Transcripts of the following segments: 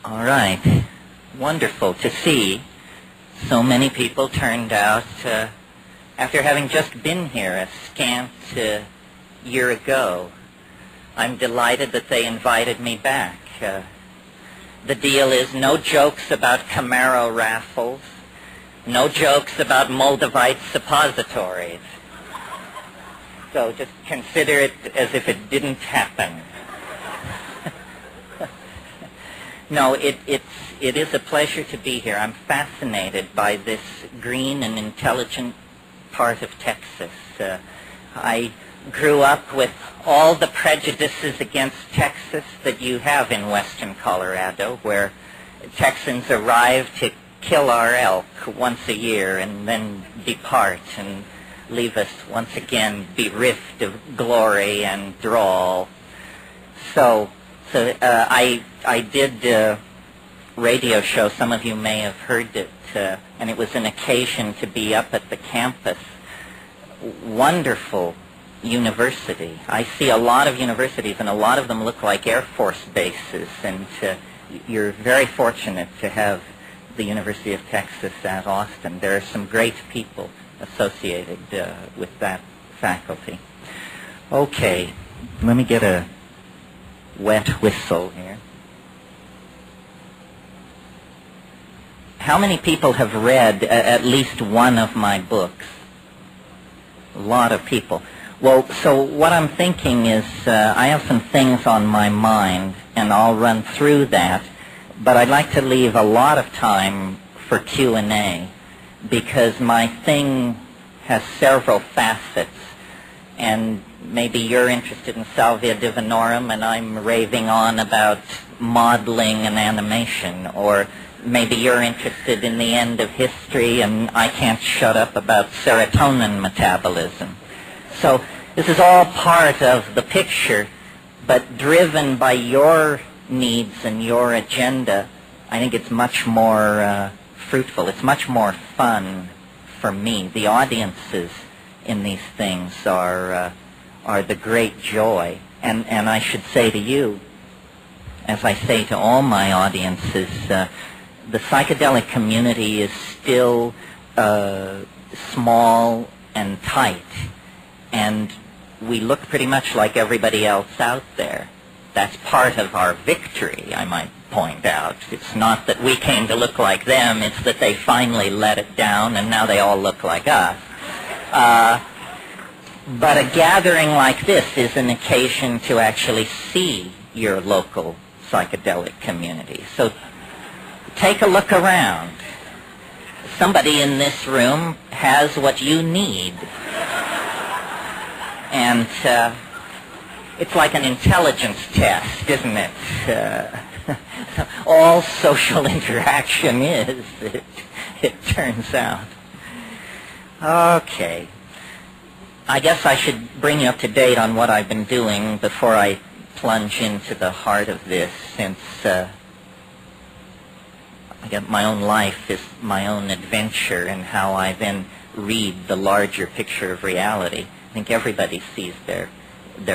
All right. Wonderful to see so many people turned out after having just been here a scant year ago. I'm delighted that they invited me back. The deal is no jokes about Camaro raffles, no jokes about Moldavite suppositories. So just consider it as if it didn't happen. No, it is a pleasure to be here. I'm fascinated by this green and intelligent part of Texas. I grew up with all the prejudices against Texas that you have in western Colorado, where Texans arrive to kill our elk once a year and then depart and leave us once again bereft of glory and drawl. So I did a radio show. Some of you may have heard it, and it was an occasion to be up at the campus. Wonderful university. I see a lot of universities, and a lot of them look like Air Force bases, and you're very fortunate to have the University of Texas at Austin. There are some great people associated with that faculty. Okay, let me get a wet whistle here. How many people have read at least one of my books? A lot of people. Well, so what I'm thinking is I have some things on my mind, and I'll run through that, but I'd like to leave a lot of time for Q&A, because my thing has several facets, and maybe you're interested in Salvia Divinorum and I'm raving on about modeling and animation, or maybe you're interested in the end of history and I can't shut up about serotonin metabolism. So this is all part of the picture, but driven by your needs and your agenda. I think it's much more fruitful. It's much more fun for me. The audiences in these things are the great joy. And I should say to you, as I say to all my audiences, the psychedelic community is still small and tight, and we look pretty much like everybody else out there. That's part of our victory, I might point out. It's not that we came to look like them, it's that they finally let it down and now they all look like us. But a gathering like this is an occasion to actually see your local psychedelic community. So take a look around. Somebody in this room has what you need. And it's like an intelligence test, isn't it? All social interaction is, it turns out. Okay. I guess I should bring you up to date on what I've been doing before I plunge into the heart of this, since I get my own life is my own adventure, and how I then read the larger picture of reality. I think everybody sees their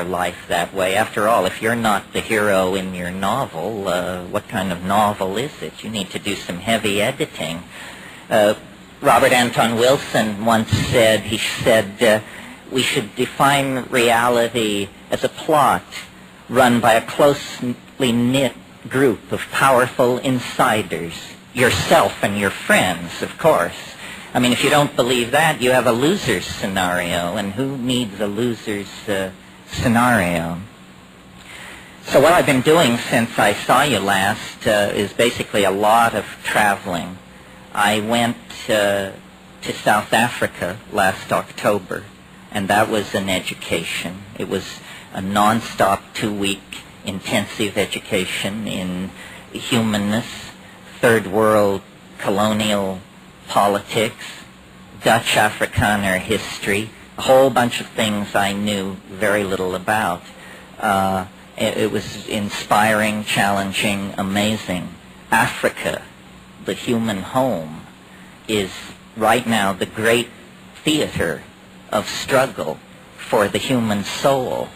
life that way. After all, if you're not the hero in your novel, what kind of novel is it? You need to do some heavy editing. Robert Anton Wilson once said, we should define reality as a plot run by a closely knit group of powerful insiders, yourself and your friends, of course. I mean, if you don't believe that, you have a loser's scenario, and who needs a loser's scenario? So what I've been doing since I saw you last is basically a lot of traveling. I went to South Africa last October, and that was an education. It was a non-stop 2-week intensive education in humanness, third world colonial politics, Dutch Afrikaner history, a whole bunch of things I knew very little about. It was inspiring, challenging, amazing. Africa, the human home, is right now the great theater of struggle for the human soul.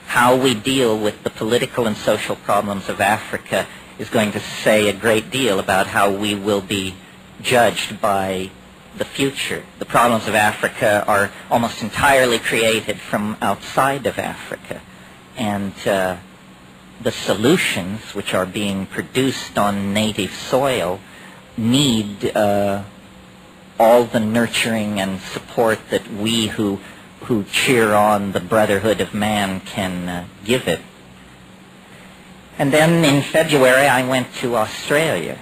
How we deal with the political and social problems of Africa is going to say a great deal about how we will be judged by the future. The problems of Africa are almost entirely created from outside of Africa. And the solutions which are being produced on native soil need all the nurturing and support that we who cheer on the brotherhood of man can give it. And then in February I went to Australia.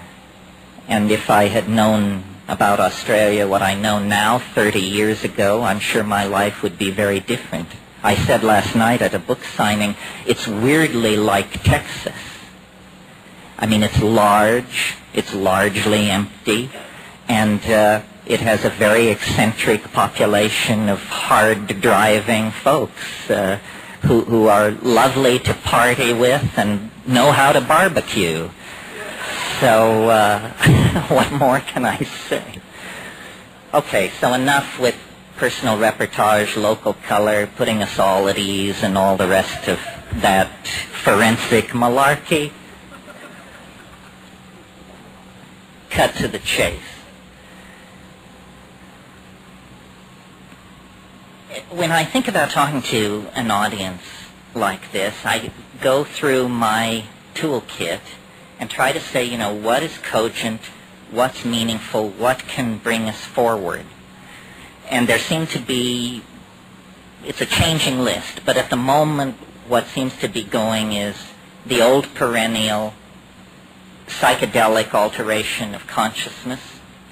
And if I had known about Australia what I know now 30 years ago, I'm sure my life would be very different. I said last night at a book signing, it's weirdly like Texas. I mean, it's large, it's largely empty, and it has a very eccentric population of hard-driving folks who are lovely to party with and know how to barbecue. So what more can I say? Okay, so enough with personal reportage, local color, putting us all at ease, and all the rest of that forensic malarkey. Cut to the chase. When I think about talking to an audience like this, I go through my toolkit and try to say, what is cogent, what's meaningful, what can bring us forward. And there seem to be, it's a changing list, but at the moment what seems to be going is the old perennial psychedelic alteration of consciousness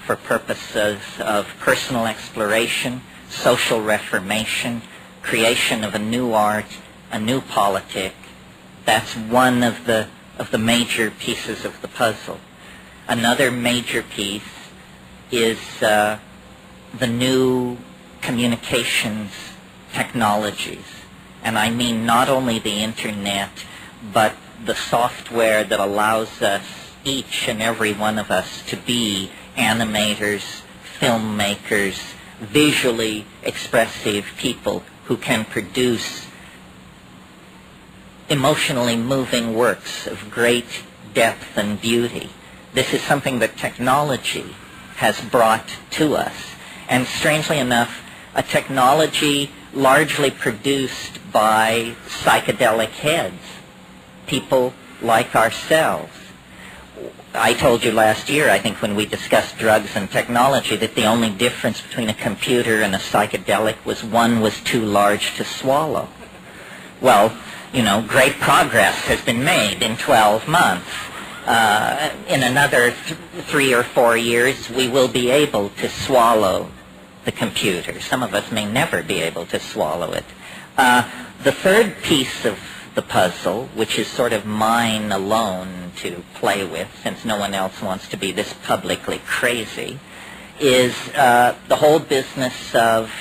for purposes of personal exploration, social reformation, creation of a new art, a new politic. That's one of the major pieces of the puzzle. Another major piece is the new communications technologies. And I mean not only the internet, but the software that allows us, each and every one of us, to be animators, filmmakers, visually expressive people who can produce emotionally moving works of great depth and beauty. This is something that technology has brought to us. And strangely enough, a technology largely produced by psychedelic heads, people like ourselves. I told you last year, I think when we discussed drugs and technology, that the only difference between a computer and a psychedelic was one was too large to swallow. Well, great progress has been made in 12 months. In another 3 or 4 years, we will be able to swallow the computer. Some of us may never be able to swallow it. The third piece of the puzzle, which is sort of mine alone to play with, since no one else wants to be this publicly crazy, is the whole business of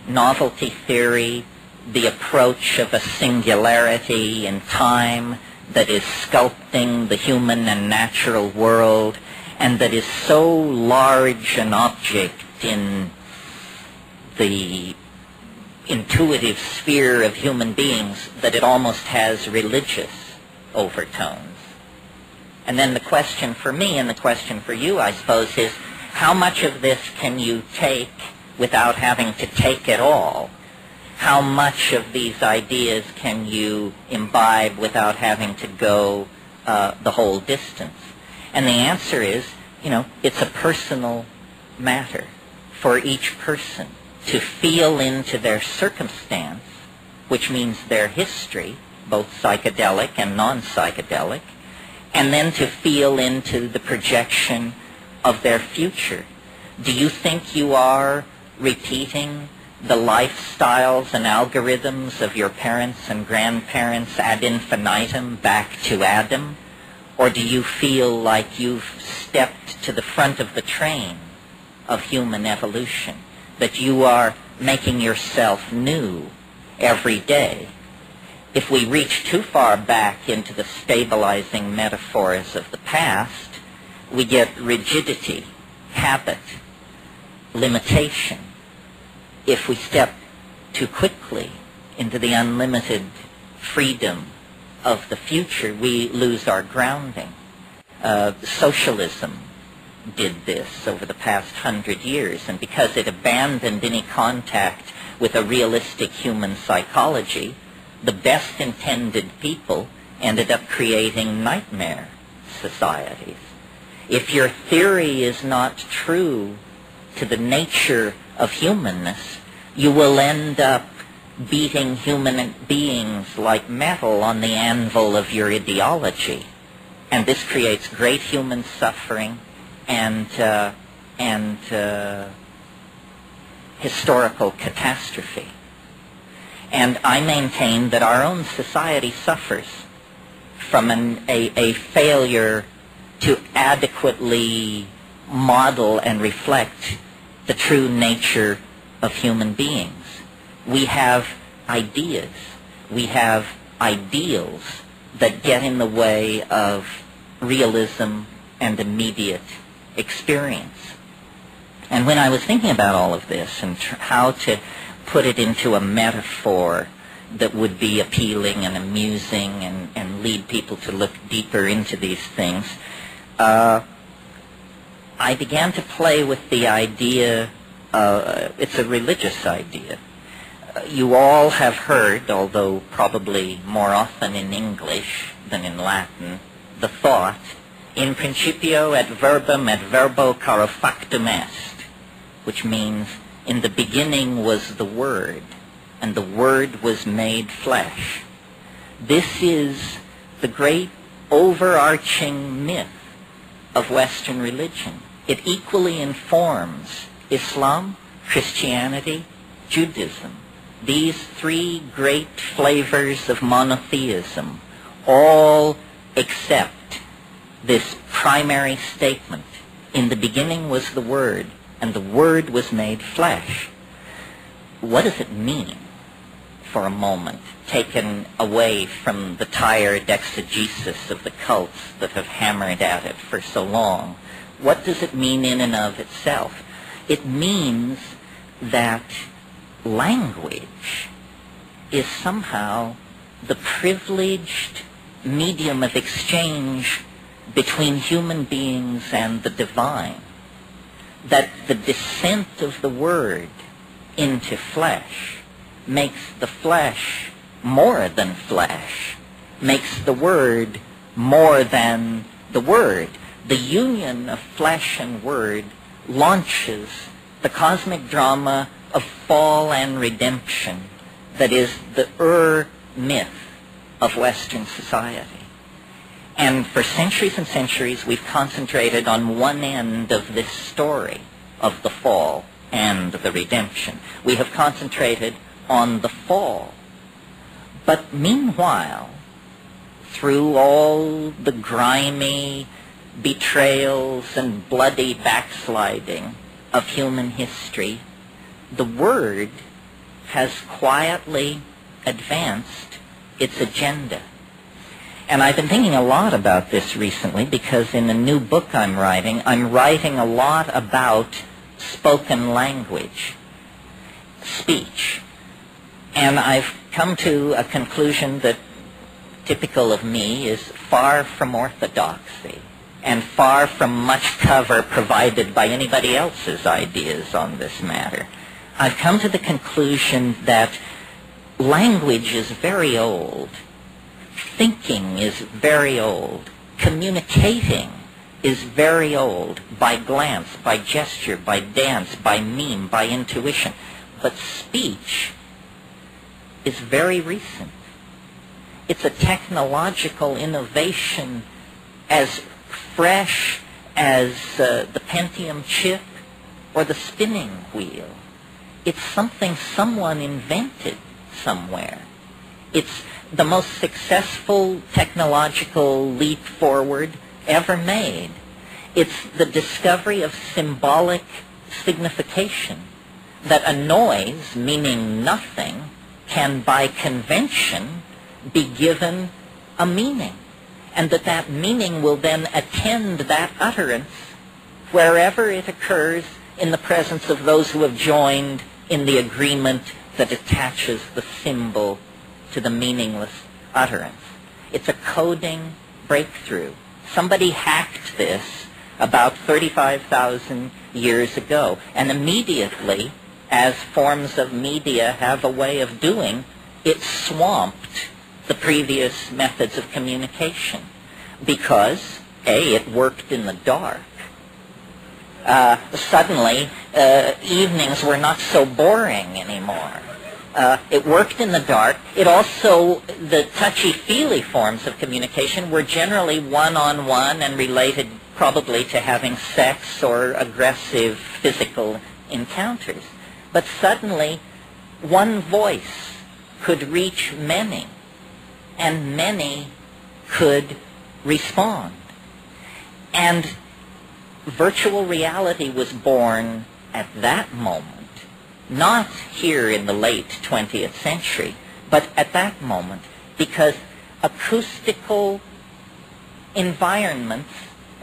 novelty theory, the approach of a singularity in time that is sculpting the human and natural world, and that is so large an object in the intuitive sphere of human beings that it almost has religious overtones. And then the question for me and the question for you, I suppose, is how much of this can you take without having to take it all? How much of these ideas can you imbibe without having to go the whole distance? And the answer is, it's a personal matter for each person to feel into their circumstance, which means their history, both psychedelic and non-psychedelic, and then to feel into the projection of their future. Do you think you are repeating the lifestyles and algorithms of your parents and grandparents ad infinitum back to Adam? Or do you feel like you've stepped to the front of the train of human evolution, that you are making yourself new every day? If we reach too far back into the stabilizing metaphors of the past, we get rigidity, habit, limitation. If we step too quickly into the unlimited freedom of the future, we lose our grounding. Socialism did this over the past 100 years, and because it abandoned any contact with a realistic human psychology, the best intended people ended up creating nightmare societies. If your theory is not true to the nature of humanness, you will end up beating human beings like metal on the anvil of your ideology. And this creates great human suffering and historical catastrophe. And I maintain that our own society suffers from a failure to adequately model and reflect the true nature of human beings. We have ideas, we have ideals that get in the way of realism and immediate experience. And when I was thinking about all of this and how to put it into a metaphor that would be appealing and amusing and lead people to look deeper into these things, I began to play with the idea, it's a religious idea. You all have heard, although probably more often in English than in Latin, the thought, in principio et verbum et verbo caro factum est, which means in the beginning was the Word, and the Word was made flesh. This is the great overarching myth of Western religion. It equally informs Islam, Christianity, Judaism. These three great flavors of monotheism all accept this primary statement. In the beginning was the Word, and the Word was made flesh. What does it mean, for a moment, taken away from the tired exegesis of the cults that have hammered at it for so long? What does it mean in and of itself? It means that language is somehow the privileged medium of exchange between human beings and the divine. That the descent of the Word into flesh makes the flesh more than flesh, makes the Word more than the Word. The union of flesh and Word launches the cosmic drama of fall and redemption that is the myth of Western society. And for centuries and centuries, we've concentrated on one end of this story of the fall and the redemption. We have concentrated on the fall. But meanwhile, through all the grimy betrayals and bloody backsliding of human history, the Word has quietly advanced its agenda. And I've been thinking a lot about this recently because in the new book I'm writing a lot about spoken language, speech. And I've come to a conclusion that, typical of me, is far from orthodoxy and far from much cover provided by anybody else's ideas on this matter. I've come to the conclusion that language is very old. Thinking is very old. Communicating is very old, by glance, by gesture, by dance, by meme, by intuition. But speech is very recent. It's a technological innovation as fresh as the Pentium chip or the spinning wheel. It's something someone invented somewhere. It's the most successful technological leap forward ever made. It's the discovery of symbolic signification, that a noise, meaning nothing, can by convention be given a meaning, and that meaning will then attend that utterance wherever it occurs in the presence of those who have joined in the agreement that attaches the symbol to the meaningless utterance. It's a coding breakthrough Somebody hacked this about 35,000 years ago, and immediately, as forms of media have a way of doing, it swamped the previous methods of communication because, A, it worked in the dark. Suddenly, evenings were not so boring anymore. It worked in the dark. It also, the touchy-feely forms of communication were generally one-on-one and related probably to having sex or aggressive physical encounters. But suddenly, one voice could reach many, and many could respond. And virtual reality was born at that moment, not here in the late 20th century, but at that moment, because acoustical environments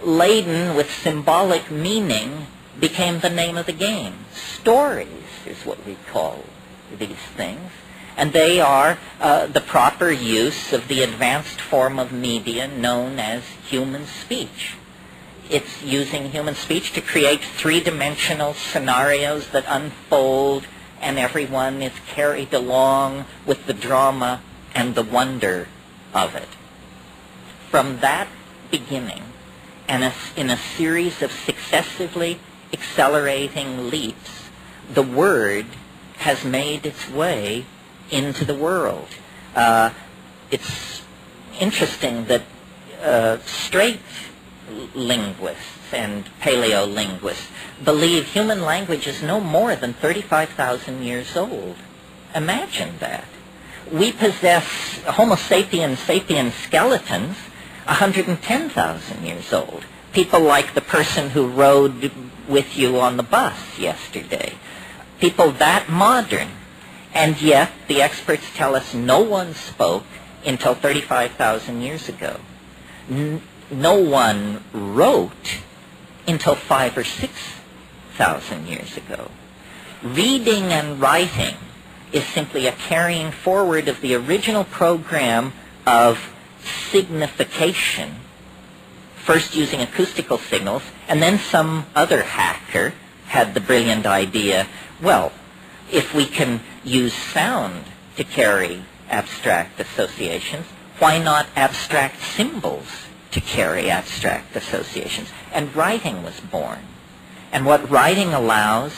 laden with symbolic meaning became the name of the game. Stories is what we call these things. And they are the proper use of the advanced form of media known as human speech. It's using human speech to create three-dimensional scenarios that unfold, and everyone is carried along with the drama and the wonder of it. From that beginning, and in a series of successively accelerating leaps, the word has made its way into the world. It's interesting that straight linguists and paleolinguists believe human language is no more than 35,000 years old. Imagine that. We possess Homo sapiens sapiens skeletons 110,000 years old. People like the person who rode with you on the bus yesterday. People that modern. And yet, the experts tell us no one spoke until 35,000 years ago. No one wrote until 5,000 or 6,000 years ago. Reading and writing is simply a carrying forward of the original program of signification, first using acoustical signals, and then some other hacker had the brilliant idea, well, if we can use sound to carry abstract associations, why not abstract symbols to carry abstract associations? And writing was born. And what writing allows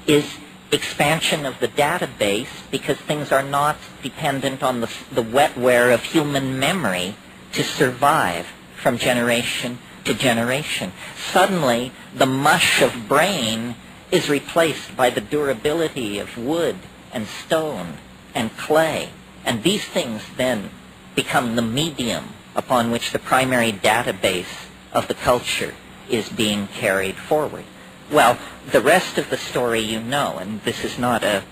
is expansion of the database, because things are not dependent on the wetware of human memory to survive from generation to generation. Suddenly, the mush of brain is replaced by the durability of wood and stone and clay. And these things then become the medium upon which the primary database of the culture is being carried forward. Well, the rest of the story you know, and this is not a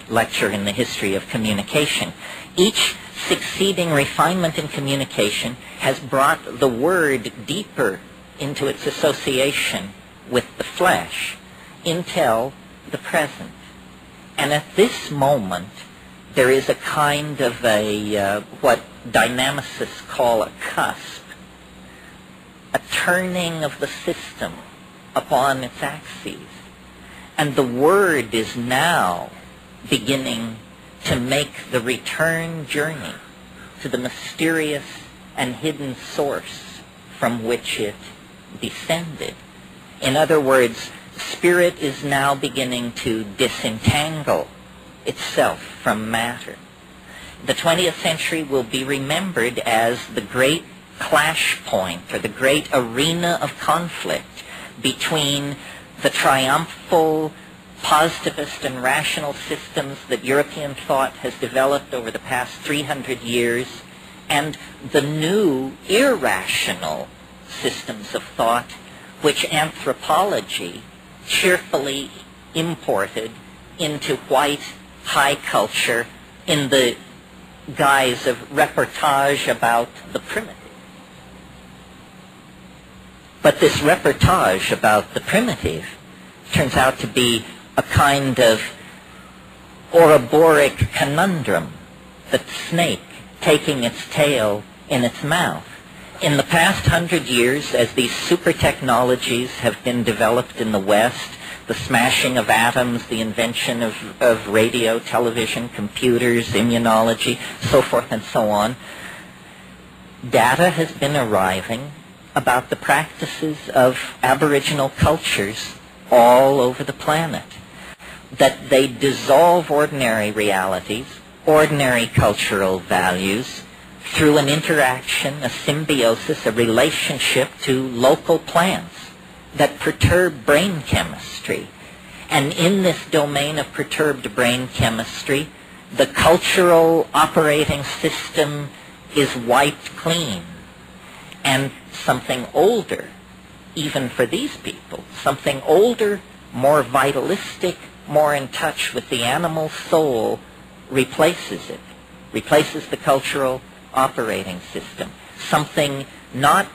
lecture in the history of communication. Each succeeding refinement in communication has brought the word deeper into its association with the flesh until the present. And at this moment, there is a kind of a, what dynamicists call a cusp, a turning of the system upon its axes. And the word is now beginning to make the return journey to the mysterious and hidden source from which it descended. In other words, spirit is now beginning to disentangle itself from matter. The 20th century will be remembered as the great clash point, or the great arena of conflict between the triumphal positivist and rational systems that European thought has developed over the past 300 years and the new irrational systems of thought which anthropology cheerfully imported into white high culture in the guise of reportage about the primitive. But this reportage about the primitive turns out to be a kind of Ouroboros conundrum, the snake taking its tail in its mouth. In the past 100 years, as these super technologies have been developed in the West, the smashing of atoms, the invention of radio, television, computers, immunology, so forth and so on, data has been arriving about the practices of Aboriginal cultures all over the planet, that they dissolve ordinary realities, ordinary cultural values, through an interaction, a symbiosis, a relationship to local plants that perturb brain chemistry. And in this domain of perturbed brain chemistry, the cultural operating system is wiped clean. And something older, even for these people, something older, more vitalistic, more in touch with the animal soul, replaces it, replaces the cultural operating system. Something not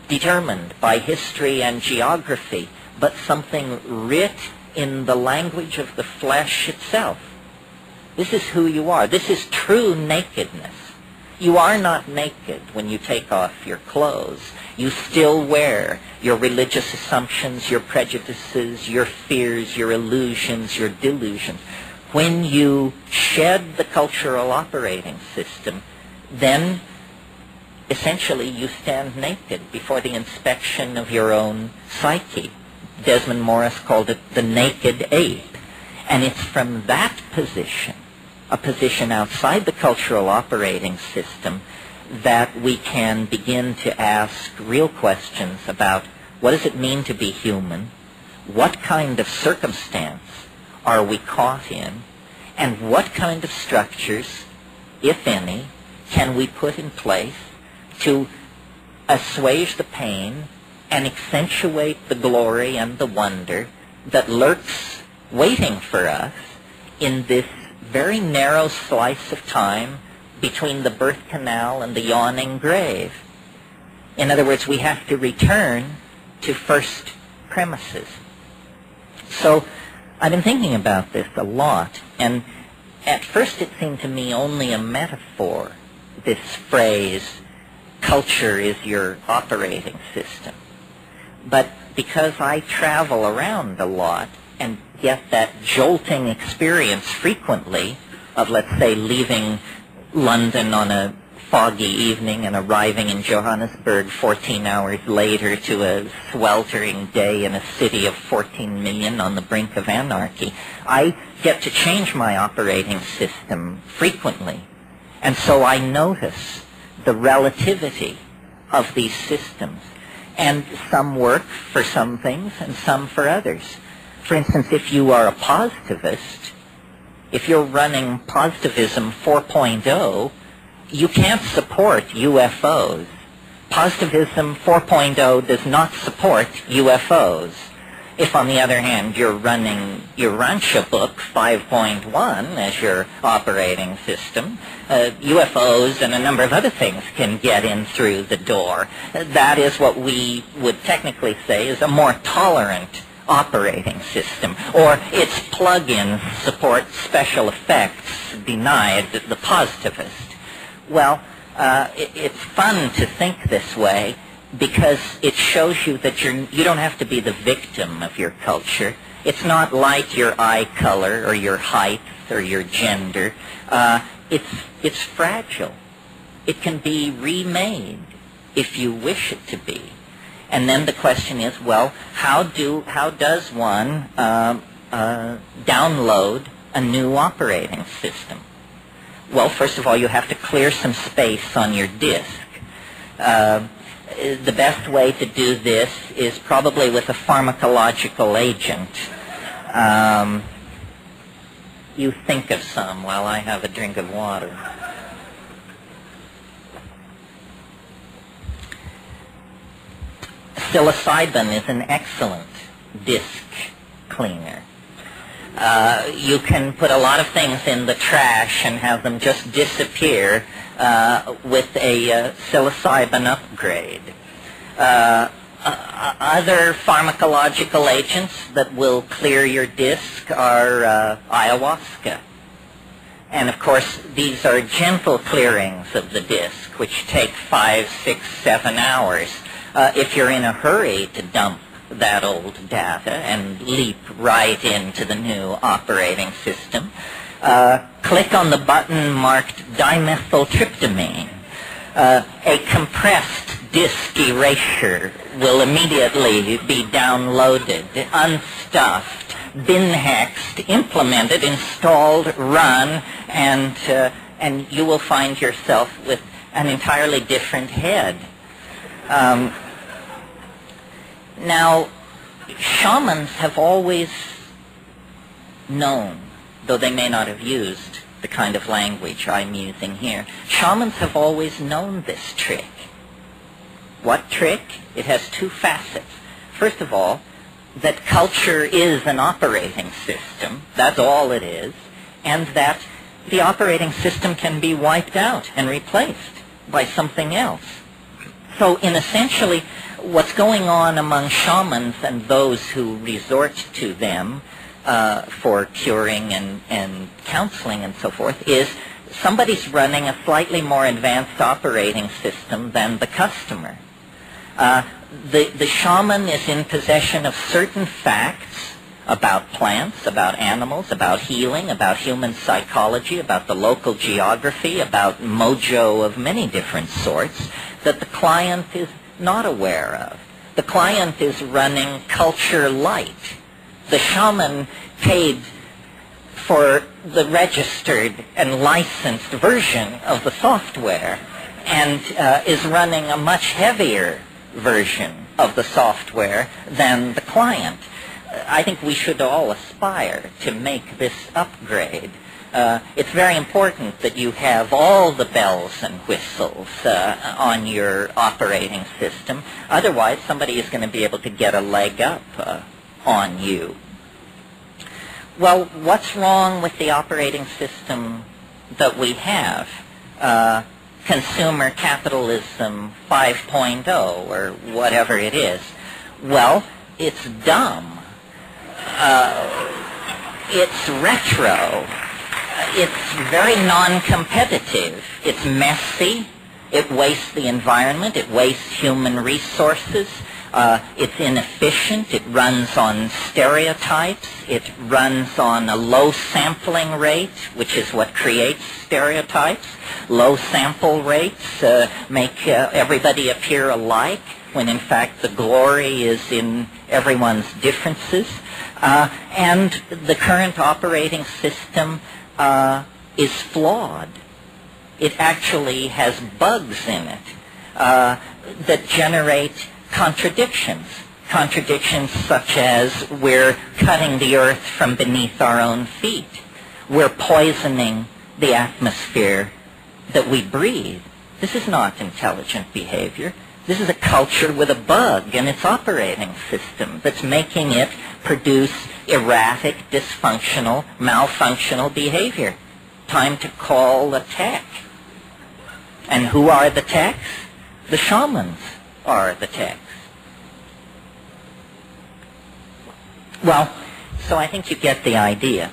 determined by history and geography, but something writ in the language of the flesh itself. This is who you are. This is true nakedness. You are not naked when you take off your clothes. You still wear your religious assumptions, your prejudices, your fears, your illusions, your delusions. When you shed the cultural operating system, then essentially you stand naked before the inspection of your own psyche. Desmond Morris called it the naked ape. And it's from that position, a position outside the cultural operating system, that we can begin to ask real questions about what does it mean to be human, what kind of circumstance are we caught in, and what kind of structures, if any, can we put in place to assuage the pain and accentuate the glory and the wonder that lurks waiting for us in this very narrow slice of time between the birth canal and the yawning grave. In other words, we have to return to first premises. So I've been thinking about this a lot, and at first it seemed to me only a metaphor, this phrase, culture is your operating system. But because I travel around a lot and get that jolting experience frequently of, let's say, leaving London on a foggy evening and arriving in Johannesburg 14 hours later to a sweltering day in a city of 14 million on the brink of anarchy, I get to change my operating system frequently. And so I notice the relativity of these systems. And some work for some things and some for others. For instance, if you are a positivist, if you're running Positivism 4.0, you can't support UFOs. Positivism 4.0 does not support UFOs. If, on the other hand, you're running your Rancha book 5.1 as your operating system, UFOs and a number of other things can get in through the door. That is what we would technically say is a more tolerant operating system, or its plug-ins support special effects denied the positivist. Well, it's fun to think this way, because it shows you that you don't have to be the victim of your culture. It's not like your eye color or your height or your gender. It's fragile. It can be remade if you wish it to be. And then the question is, well, how does one download a new operating system? Well, first of all, you have to clear some space on your disk. The best way to do this is probably with a pharmacological agent. You think of some while I have a drink of water. Psilocybin is an excellent disk cleaner. You can put a lot of things in the trash and have them just disappear with a psilocybin upgrade. Other pharmacological agents that will clear your disk are ayahuasca. And of course, these are gentle clearings of the disk, which take 5, 6, 7 hours. If you're in a hurry to dump that old data and leap right into the new operating system, click on the button marked dimethyltryptamine. A compressed disk erasure will immediately be downloaded, unstuffed, bin-hexed, implemented, installed, run, and you will find yourself with an entirely different head. Now, shamans have always known, though they may not have used the kind of language I'm using here, shamans have always known this trick. What trick? It has two facets. First of all, that culture is an operating system, that's all it is, and that the operating system can be wiped out and replaced by something else. So in essentially, what's going on among shamans and those who resort to them for curing and counseling and so forth is somebody's running a slightly more advanced operating system than the customer. The shaman is in possession of certain facts about plants, about animals, about healing, about human psychology, about the local geography, about mojo of many different sorts that the client is not aware of. The client is running culture light. The shaman paid for the registered and licensed version of the software and is running a much heavier version of the software than the client. I think we should all aspire to make this upgrade. It's very important that you have all the bells and whistles on your operating system. Otherwise, somebody is going to be able to get a leg up on you. Well, what's wrong with the operating system that we have? Consumer capitalism 5.0 or whatever it is. Well, it's dumb. It's retro. It's very non-competitive. It's messy. It wastes the environment. It wastes human resources. It's inefficient. It runs on stereotypes. It runs on a low sampling rate, which is what creates stereotypes. Low sample rates make everybody appear alike, when in fact the glory is in everyone's differences. And the current operating system is flawed. It actually has bugs in it that generate contradictions. Contradictions such as we're cutting the earth from beneath our own feet. We're poisoning the atmosphere that we breathe. This is not intelligent behavior. This is a culture with a bug in its operating system that's making it produce erratic, dysfunctional, malfunctional behavior. Time to call the tech. And who are the techs? The shamans are the techs. Well, so I think you get the idea.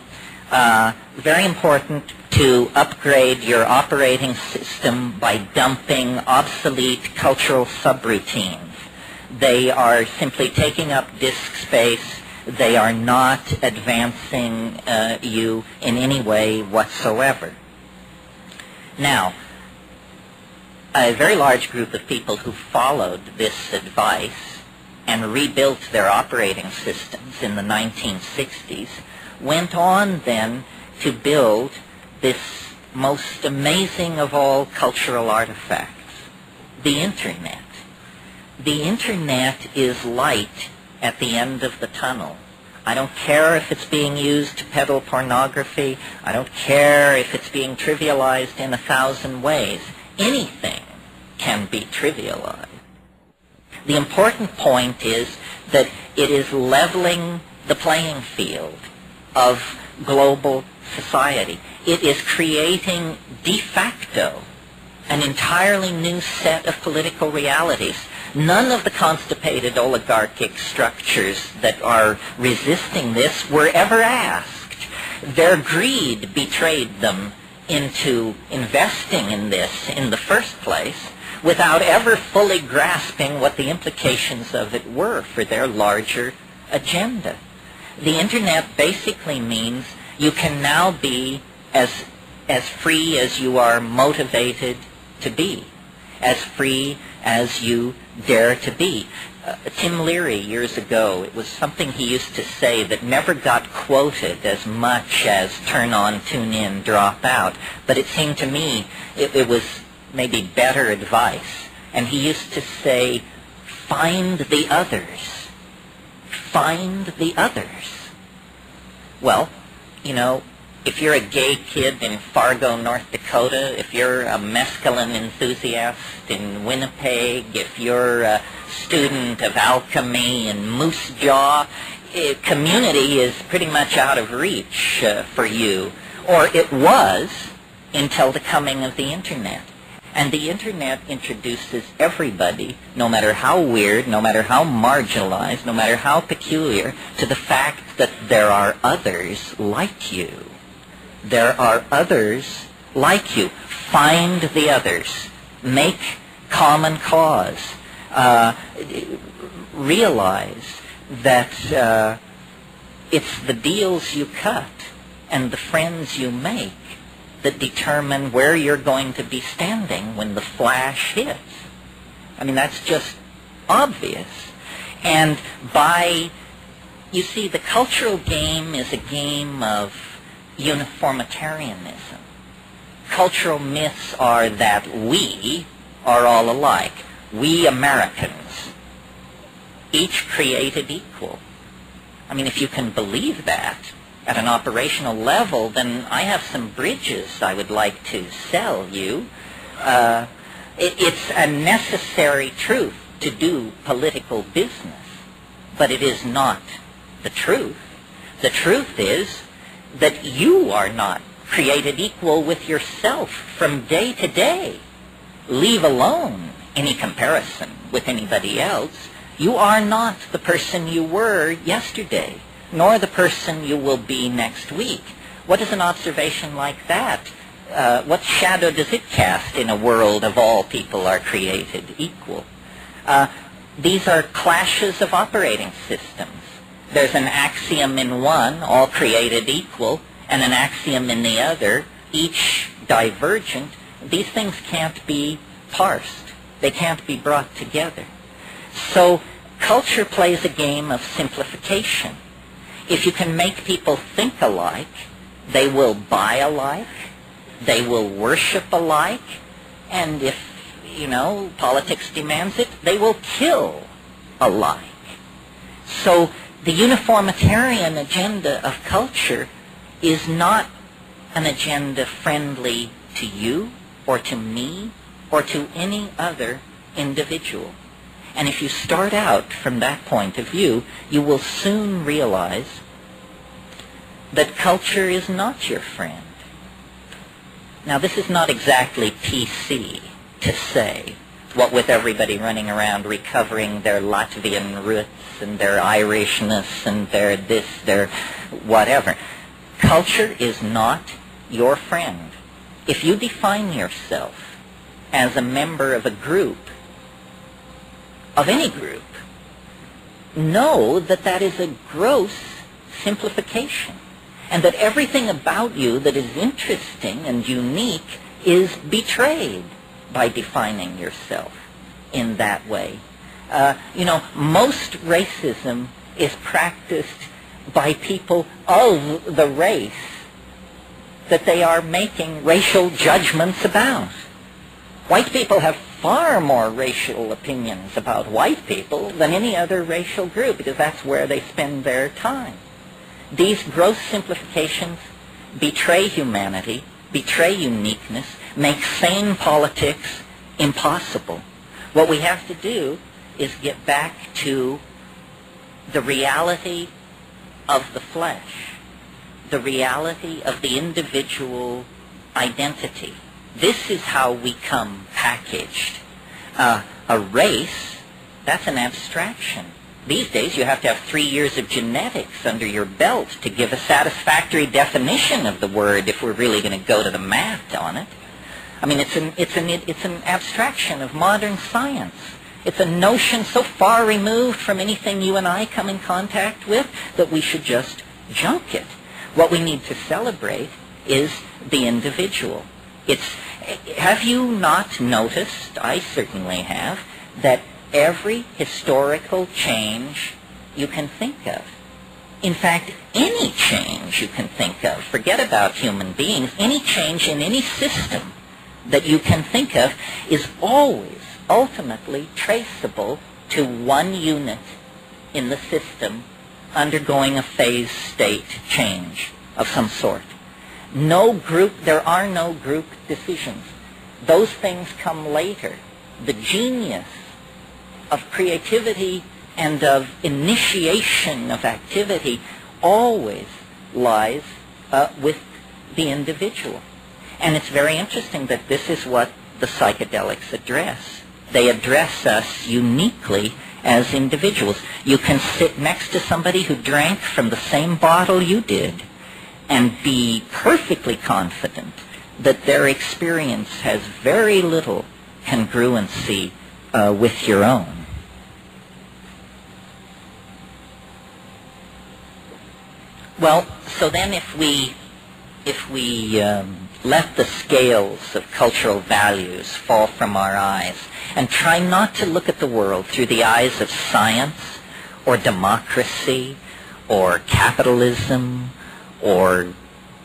Very important to upgrade your operating system by dumping obsolete cultural subroutines. They are simply taking up disk space. They are not advancing you in any way whatsoever. Now, a very large group of people who followed this advice and rebuilt their operating systems in the 1960s went on then to build this most amazing of all cultural artifacts, the Internet. The Internet is light at the end of the tunnel. I don't care if it's being used to peddle pornography. I don't care if it's being trivialized in 1,000 ways. Anything can be trivialized. The important point is that it is leveling the playing field of global society. It is creating de facto an entirely new set of political realities. None of the constipated oligarchic structures that are resisting this were ever asked. Their greed betrayed them into investing in this in the first place without ever fully grasping what the implications of it were for their larger agenda. The Internet basically means you can now be as free as you are motivated to be, as free as you dare to be. Tim Leary, years ago, it was something he used to say that never got quoted as much as turn on, tune in, drop out. But it seemed to me it was maybe better advice. And he used to say, find the others. Find the others. Well, you know, if you're a gay kid in Fargo, North Dakota, if you're a mescaline enthusiast in Winnipeg, if you're a student of alchemy in Moose Jaw, community is pretty much out of reach for you. Or it was until the coming of the Internet. And the Internet introduces everybody, no matter how weird, no matter how marginalized, no matter how peculiar, to the fact that there are others like you. There are others like you. Find the others. Make common cause. Realize that it's the deals you cut and the friends you make that determine where you're going to be standing when the flash hits. I mean, that's just obvious. And you see, the cultural game is a game of uniformitarianism. Cultural myths are that we are all alike. We Americans, each created equal. I mean, if you can believe that at an operational level, then I have some bridges I would like to sell you. It's a necessary truth to do political business, but it is not the truth. The truth is that you are not created equal with yourself from day to day. Leave alone any comparison with anybody else. You are not the person you were yesterday, nor the person you will be next week. What is an observation like that? What shadow does it cast in a world of all people are created equal? These are clashes of operating systems. There's an axiom in one, all created equal, and an axiom in the other, each divergent. These things can't be parsed. They can't be brought together. So culture plays a game of simplification. If you can make people think alike, they will buy alike, they will worship alike, and if, politics demands it, they will kill alike. So the uniformitarian agenda of culture is not an agenda friendly to you or to me or to any other individual. And if you start out from that point of view, you will soon realize that culture is not your friend. Now, this is not exactly PC to say, what with everybody running around recovering their Latvian roots and their Irishness and their this, their whatever. Culture is not your friend. If you define yourself as a member of a group, of any group, know that that is a gross simplification, and that everything about you that is interesting and unique is betrayed by defining yourself in that way. Most racism is practiced by people of the race that they are making racial judgments about. White people have far more racial opinions about white people than any other racial group, because that's where they spend their time. These gross simplifications betray humanity, betray uniqueness, make sane politics impossible. What we have to do is get back to the reality of the flesh, the reality of the individual identity. This is how we come packaged. A race, that's an abstraction. These days you have to have 3 years of genetics under your belt to give a satisfactory definition of the word if we're really going to go to the math on it. I mean, it's an abstraction of modern science. It's a notion so far removed from anything you and I come in contact with that we should just junk it. What we need to celebrate is the individual. Have you not noticed, I certainly have, that every historical change you can think of, in fact, any change you can think of, forget about human beings, any change in any system that you can think of is always ultimately traceable to one unit in the system undergoing a phase state change of some sort. There are no group decisions. Those things come later. The genius of creativity and of initiation of activity always lies with the individual. And it's very interesting that this is what the psychedelics address. They address us uniquely as individuals. You can sit next to somebody who drank from the same bottle you did and be perfectly confident that their experience has very little congruency with your own. Well, so then if we let the scales of cultural values fall from our eyes and try not to look at the world through the eyes of science or democracy or capitalism or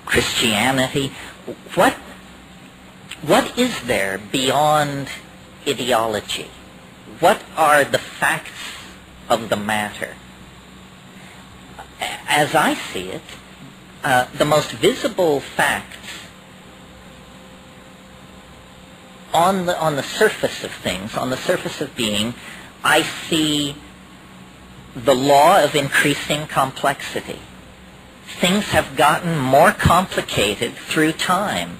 Christianity, what is there beyond ideology? What are the facts of the matter? As I see it, the most visible facts on the surface of things, on the surface of being, I see the law of increasing complexity. Things have gotten more complicated through time.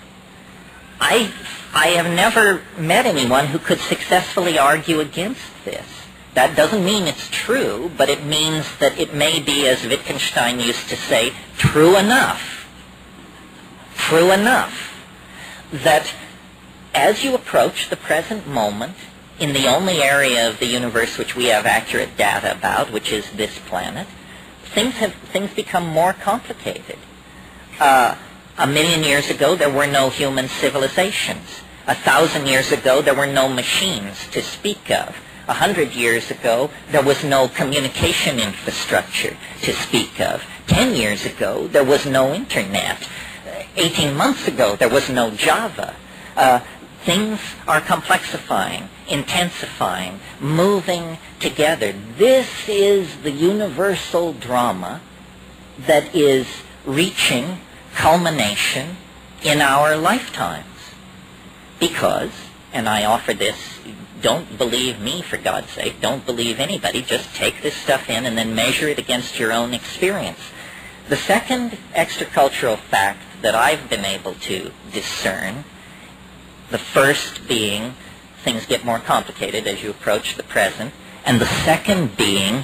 I have never met anyone who could successfully argue against this. That doesn't mean it's true, but it means that it may be, as Wittgenstein used to say, true enough. True enough that as you approach the present moment in the only area of the universe which we have accurate data about, which is this planet, things become more complicated. 1,000,000 years ago, there were no human civilizations. 1,000 years ago, there were no machines to speak of. 100 years ago, there was no communication infrastructure to speak of. 10 years ago, there was no internet. 18 months ago, there was no Java. Things are complexifying, intensifying, moving together. This is the universal drama that is reaching culmination in our lifetimes. Because, and I offer this, don't believe me, for God's sake, don't believe anybody, just take this stuff in and then measure it against your own experience. The second extracultural fact that I've been able to discern, the first being things get more complicated as you approach the present, and the second being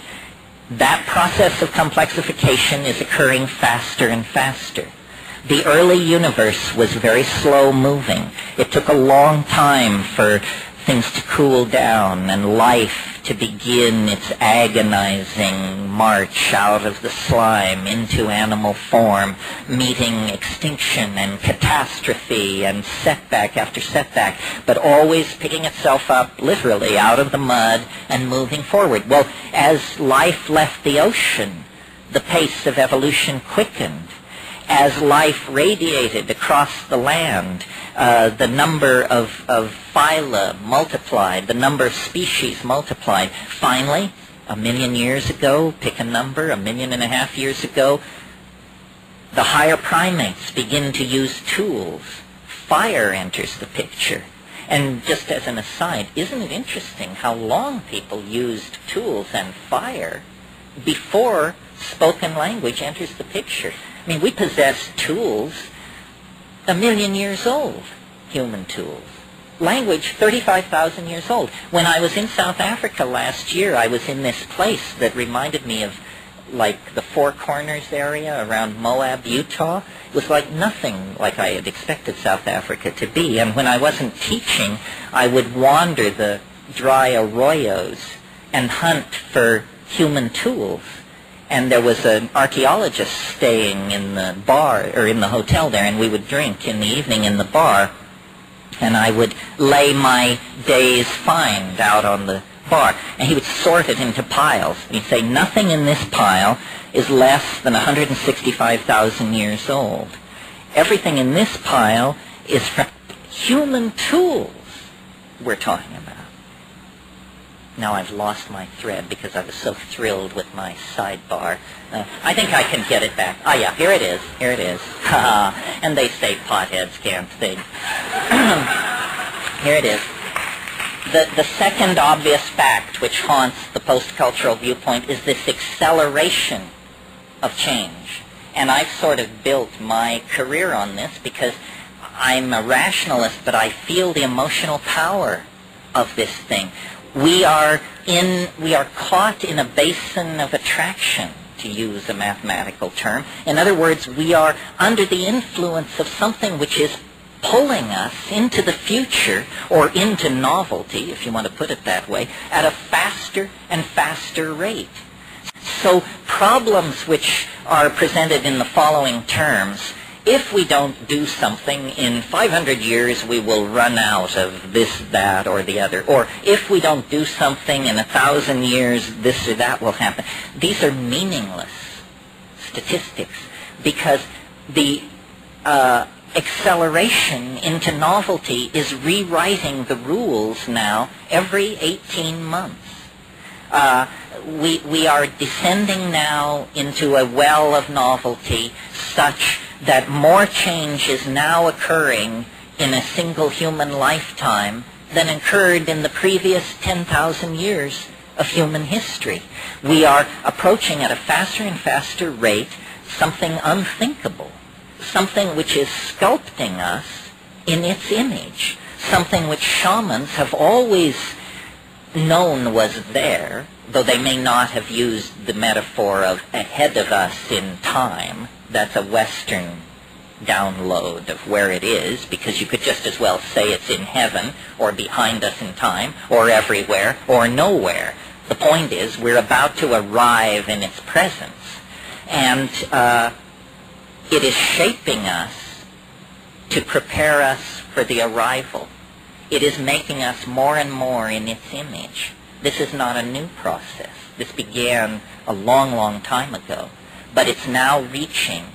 that process of complexification is occurring faster and faster. The early universe was very slow moving. It took a long time for things to cool down and life to begin its agonizing march out of the slime into animal form, meeting extinction and catastrophe and setback after setback, but always picking itself up literally out of the mud and moving forward. Well, as life left the ocean, the pace of evolution quickened. As life radiated across the land, the number of phyla multiplied, the number of species multiplied. Finally, 1,000,000 years ago, pick a number, 1.5 million years ago, the higher primates begin to use tools. Fire enters the picture. And just as an aside, isn't it interesting how long people used tools and fire before spoken language enters the picture? I mean, we possess tools 1,000,000 years old, human tools. language 35,000 years old. When I was in South Africa last year, I was in this place that reminded me of like the Four Corners area around Moab, Utah. It was like nothing like I had expected South Africa to be. And when I wasn't teaching, I would wander the dry arroyos and hunt for human tools. And there was an archaeologist staying in the bar, or in the hotel there, and we would drink in the evening in the bar. And I would lay my day's find out on the bar, and he would sort it into piles. And he'd say, nothing in this pile is less than 165,000 years old. Everything in this pile is from human tools we're talking about. Now I've lost my thread because I was so thrilled with my sidebar. I think I can get it back. Ah, yeah, here it is. Here it is. And they say potheads can't think. Here it is. The second obvious fact which haunts the post-cultural viewpoint is this acceleration of change. And I've sort of built my career on this because I'm a rationalist, but I feel the emotional power of this thing. We are caught in a basin of attraction, to use a mathematical term. In other words, we are under the influence of something which is pulling us into the future, or into novelty, if you want to put it that way, at a faster and faster rate. So problems which are presented in the following terms: if we don't do something, in 500 years we will run out of this, that, or the other. Or if we don't do something, in 1,000 years this or that will happen. These are meaningless statistics because the acceleration into novelty is rewriting the rules now every 18 months. We are descending now into a well of novelty such that more change is now occurring in a single human lifetime than occurred in the previous 10,000 years of human history. We are approaching at a faster and faster rate something unthinkable, something which is sculpting us in its image, something which shamans have always known was there, though they may not have used the metaphor of ahead of us in time. That's a Western download of where it is, because you could just as well say it's in heaven, or behind us in time, or everywhere, or nowhere. The point is, we're about to arrive in its presence, and it is shaping us to prepare us for the arrival. It is making us more and more in its image. This is not a new process. This began a long, long time ago, but it's now reaching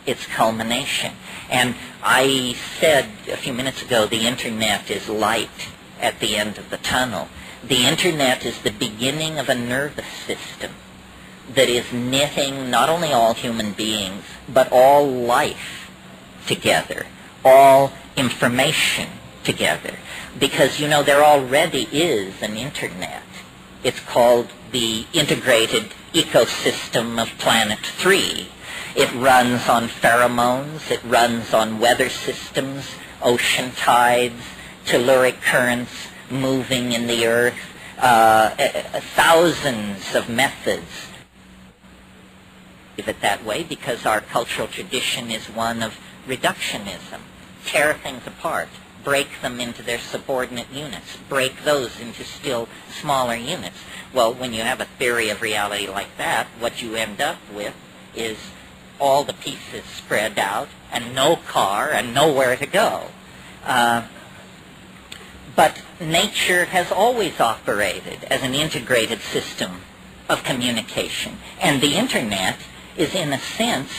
its culmination. And I said a few minutes ago, the Internet is light at the end of the tunnel. The Internet is the beginning of a nervous system that is knitting not only all human beings, but all life together, all information together. Because, you know, there already is an Internet. It's called the Integrated Ecosystem of Planet 3. It runs on pheromones, it runs on weather systems, ocean tides, telluric currents moving in the earth, thousands of methods. Leave it that way because our cultural tradition is one of reductionism. Tear things apart, break them into their subordinate units, break those into still smaller units. Well, when you have a theory of reality like that, what you end up with is all the pieces spread out and no car and nowhere to go. But nature has always operated as an integrated system of communication. And the Internet is, in a sense,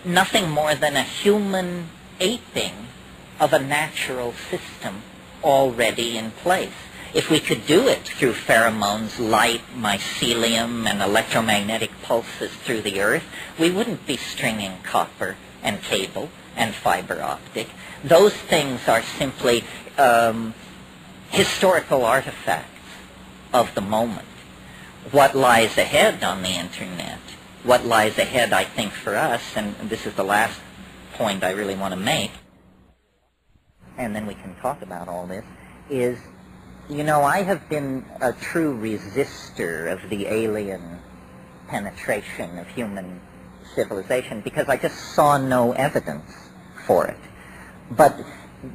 nothing more than a human aping of a natural system already in place. If we could do it through pheromones, light, mycelium, and electromagnetic pulses through the earth, we wouldn't be stringing copper and cable and fiber optic. Those things are simply historical artifacts of the moment. What lies ahead on the Internet, what lies ahead, I think, for us, and this is the last point I really want to make, and then we can talk about all this, is, you know, I have been a true resistor of the alien penetration of human civilization because I just saw no evidence for it. But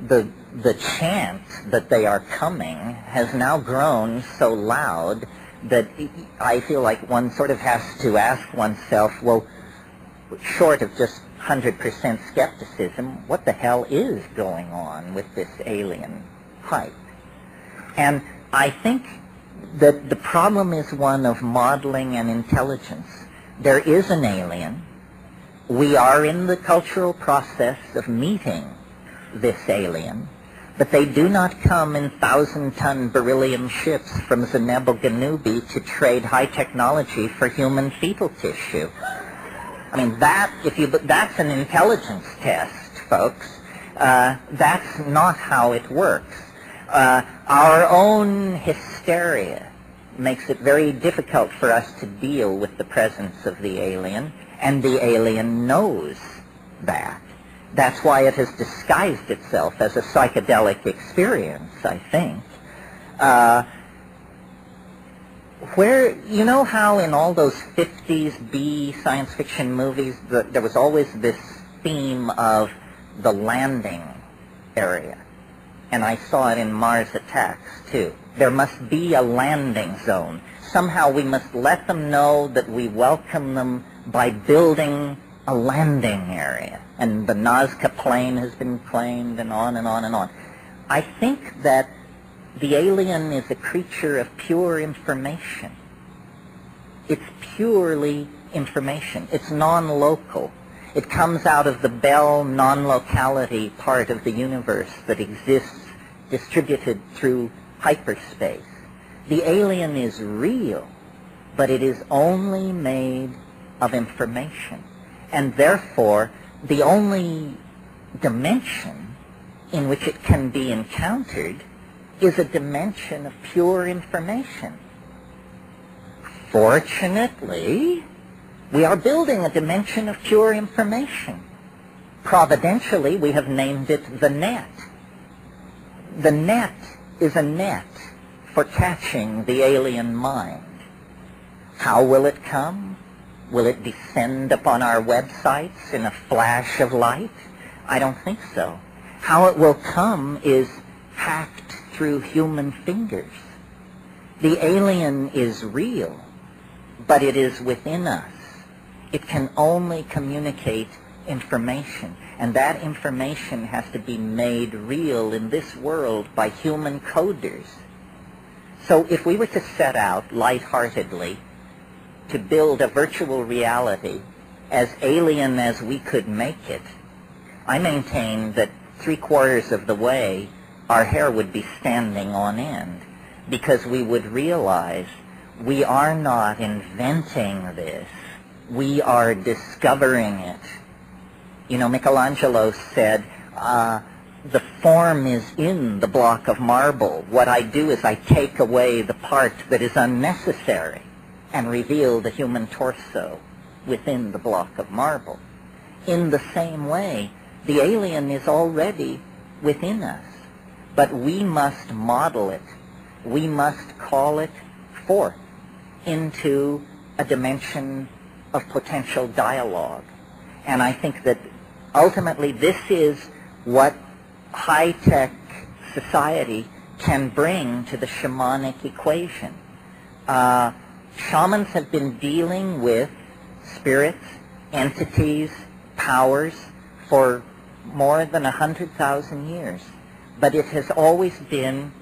the chant that they are coming has now grown so loud that I feel like one sort of has to ask oneself, well, short of just 100% skepticism, what the hell is going on with this alien hype? And I think that the problem is one of modeling and intelligence. There is an alien. We are in the cultural process of meeting this alien, but they do not come in 1,000-ton beryllium ships from Zeneb-el-Ganubi to trade high technology for human fetal tissue. I mean, that's an intelligence test, folks. That's not how it works. Our own hysteria makes it very difficult for us to deal with the presence of the alien, and the alien knows that. That's why it has disguised itself as a psychedelic experience, I think. Where, you know how in all those 50s B science fiction movies there was always this theme of the landing area? And I saw it in Mars Attacks, too. There must be a landing zone. Somehow we must let them know that we welcome them by building a landing area. And the Nazca Plain has been claimed, and on and on and on. I think that the alien is a creature of pure information. It's purely information. It's non-local. It comes out of the Bell non-locality part of the universe that exists distributed through hyperspace. The alien is real, but it is only made of information. And therefore, the only dimension in which it can be encountered is a dimension of pure information. Fortunately, we are building a dimension of pure information. Providentially, we have named it the net. The net is a net for catching the alien mind. How will it come? Will it descend upon our websites in a flash of light? I don't think so. How it will come is hacked through human fingers. The alien is real, but it is within us. It can only communicate information, and that information has to be made real in this world by human coders. So if we were to set out lightheartedly to build a virtual reality as alien as we could make it, I maintain that 3/4 of the way our hair would be standing on end, because we would realize we are not inventing this, we are discovering it. You know, Michelangelo said, the form is in the block of marble. What I do is I take away the part that is unnecessary and reveal the human torso within the block of marble. In the same way, the alien is already within us, but we must model it. We must call it forth into a dimension of potential dialogue. And I think that ultimately this is what high-tech society can bring to the shamanic equation. Shamans have been dealing with spirits, entities, powers for more than 100,000 years. But it has always been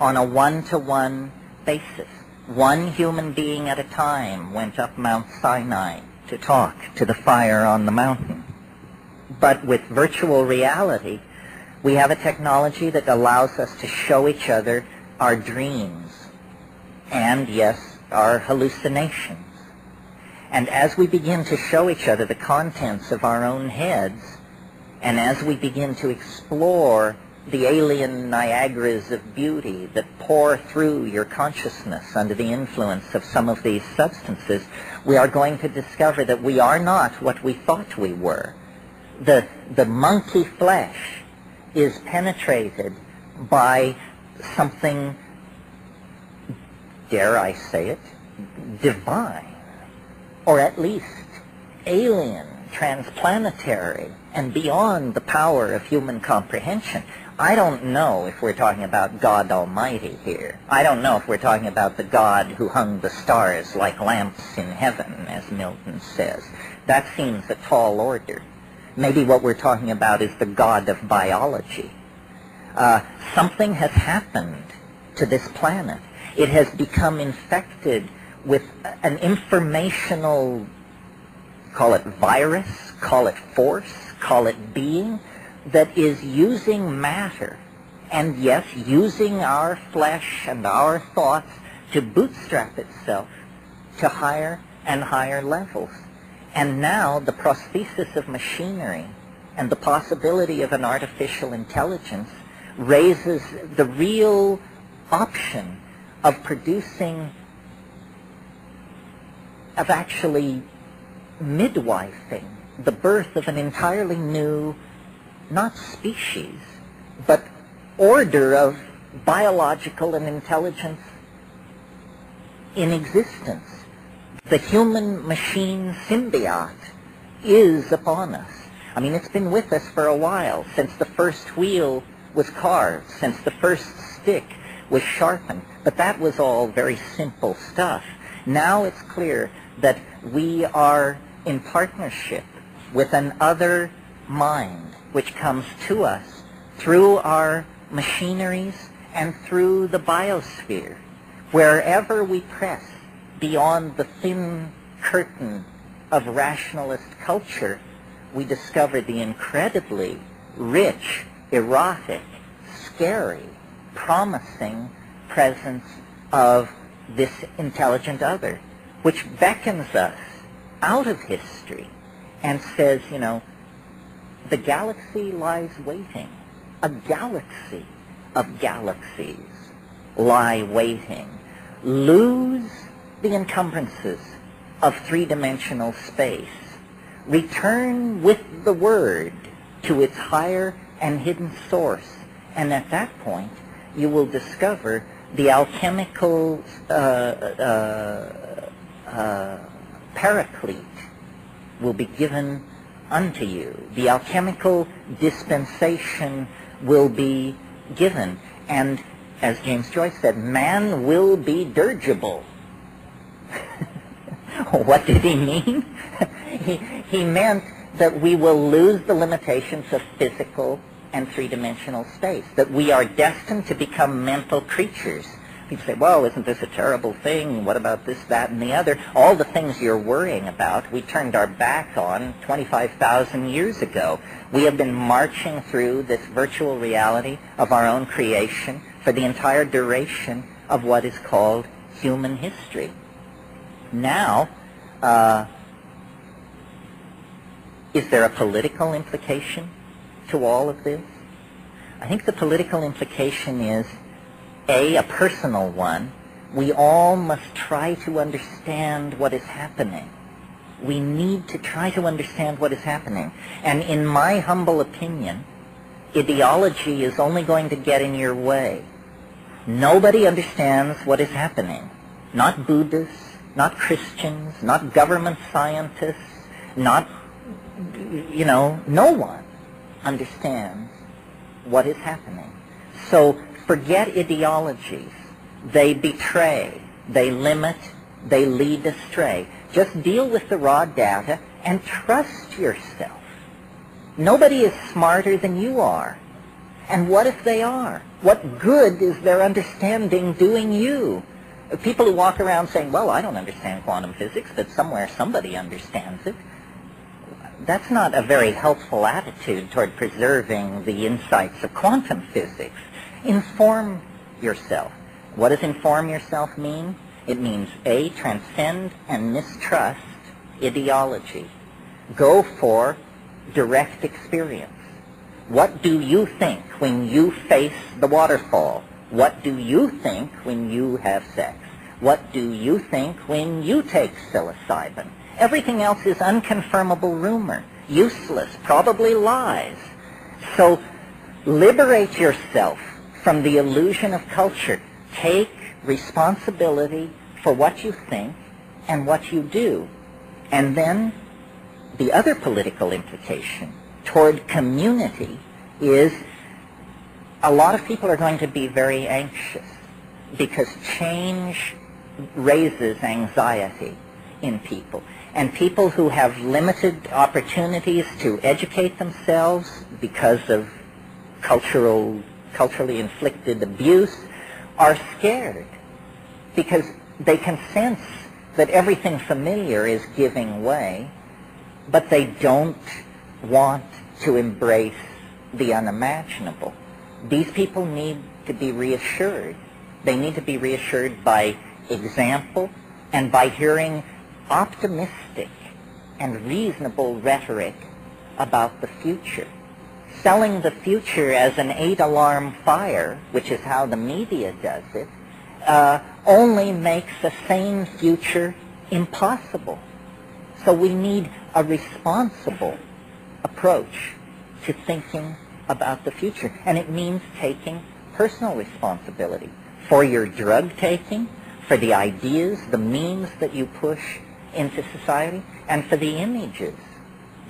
on a one-to-one basis. One human being at a time went up Mount Sinai to talk to the fire on the mountain. But with virtual reality, we have a technology that allows us to show each other our dreams and, yes, our hallucinations. And as we begin to show each other the contents of our own heads, and as we begin to explore the alien Niagaras of beauty that pour through your consciousness under the influence of some of these substances, we are going to discover that we are not what we thought we were. The monkey flesh is penetrated by something, dare I say it, divine, or at least alien, transplanetary, and beyond the power of human comprehension. I don't know if we're talking about God Almighty here. I don't know if we're talking about the God who hung the stars like lamps in heaven, as Milton says. That seems a tall order. Maybe what we're talking about is the God of biology. Something has happened to this planet. It has become infected with an informational, call it virus, call it force, call it being, that is using matter, and yes, using our flesh and our thoughts to bootstrap itself to higher and higher levels. And now the prosthesis of machinery and the possibility of an artificial intelligence raises the real option of producing, of actually midwifing the birth of an entirely new, not species, but order of biological and intelligence in existence. The human-machine symbiote is upon us. I mean, it's been with us for a while, since the first wheel was carved, since the first stick was sharpened. But that was all very simple stuff. Now it's clear that we are in partnership with an other mind, which comes to us through our machineries and through the biosphere. Wherever we press beyond the thin curtain of rationalist culture, we discover the incredibly rich, erotic, scary, promising presence of this intelligent other, which beckons us out of history and says, you know, the galaxy lies waiting. A galaxy of galaxies lie waiting. Lose the encumbrances of three-dimensional space. Return with the word to its higher and hidden source. And at that point, you will discover the alchemical paraclete will be given unto you. The alchemical dispensation will be given. And as James Joyce said, man will be dirigible. What did he mean? He meant that we will lose the limitations of physical and three-dimensional space, that we are destined to become mental creatures. People say, well, isn't this a terrible thing? What about this, that, and the other? All the things you're worrying about, we turned our back on 25,000 years ago. We have been marching through this virtual reality of our own creation for the entire duration of what is called human history. Now, is there a political implication to all of this? I think the political implication is, a personal one. We all must try to understand what is happening. We need to try to understand what is happening. And in my humble opinion, ideology is only going to get in your way. Nobody understands what is happening. Not Buddhists, not Christians, not government scientists, not, you know, no one understands what is happening. So forget ideologies. They betray, they limit, they lead astray. Just deal with the raw data and trust yourself. Nobody is smarter than you are. And what if they are? What good is their understanding doing you? People who walk around saying, well, I don't understand quantum physics, but somewhere somebody understands it. That's not a very helpful attitude toward preserving the insights of quantum physics. Inform yourself. What does inform yourself mean? It means, A, transcend and mistrust ideology. Go for direct experience. What do you think when you face the waterfall? What do you think when you have sex? What do you think when you take psilocybin? Everything else is unconfirmable rumor, useless, probably lies. So liberate yourself from the illusion of culture. Take responsibility for what you think and what you do. And then the other political implication toward community is a lot of people are going to be very anxious because change raises anxiety in people. And people who have limited opportunities to educate themselves because of culturally inflicted abuse are scared because they can sense that everything familiar is giving way, but they don't want to embrace the unimaginable. These people need to be reassured. They need to be reassured by example and by hearing optimistic and reasonable rhetoric about the future. Selling the future as an 8-alarm fire, which is how the media does it, only makes a sane future impossible. So we need a responsible approach to thinking about the future. And it means taking personal responsibility for your drug taking, for the ideas, the memes that you push into society, and for the images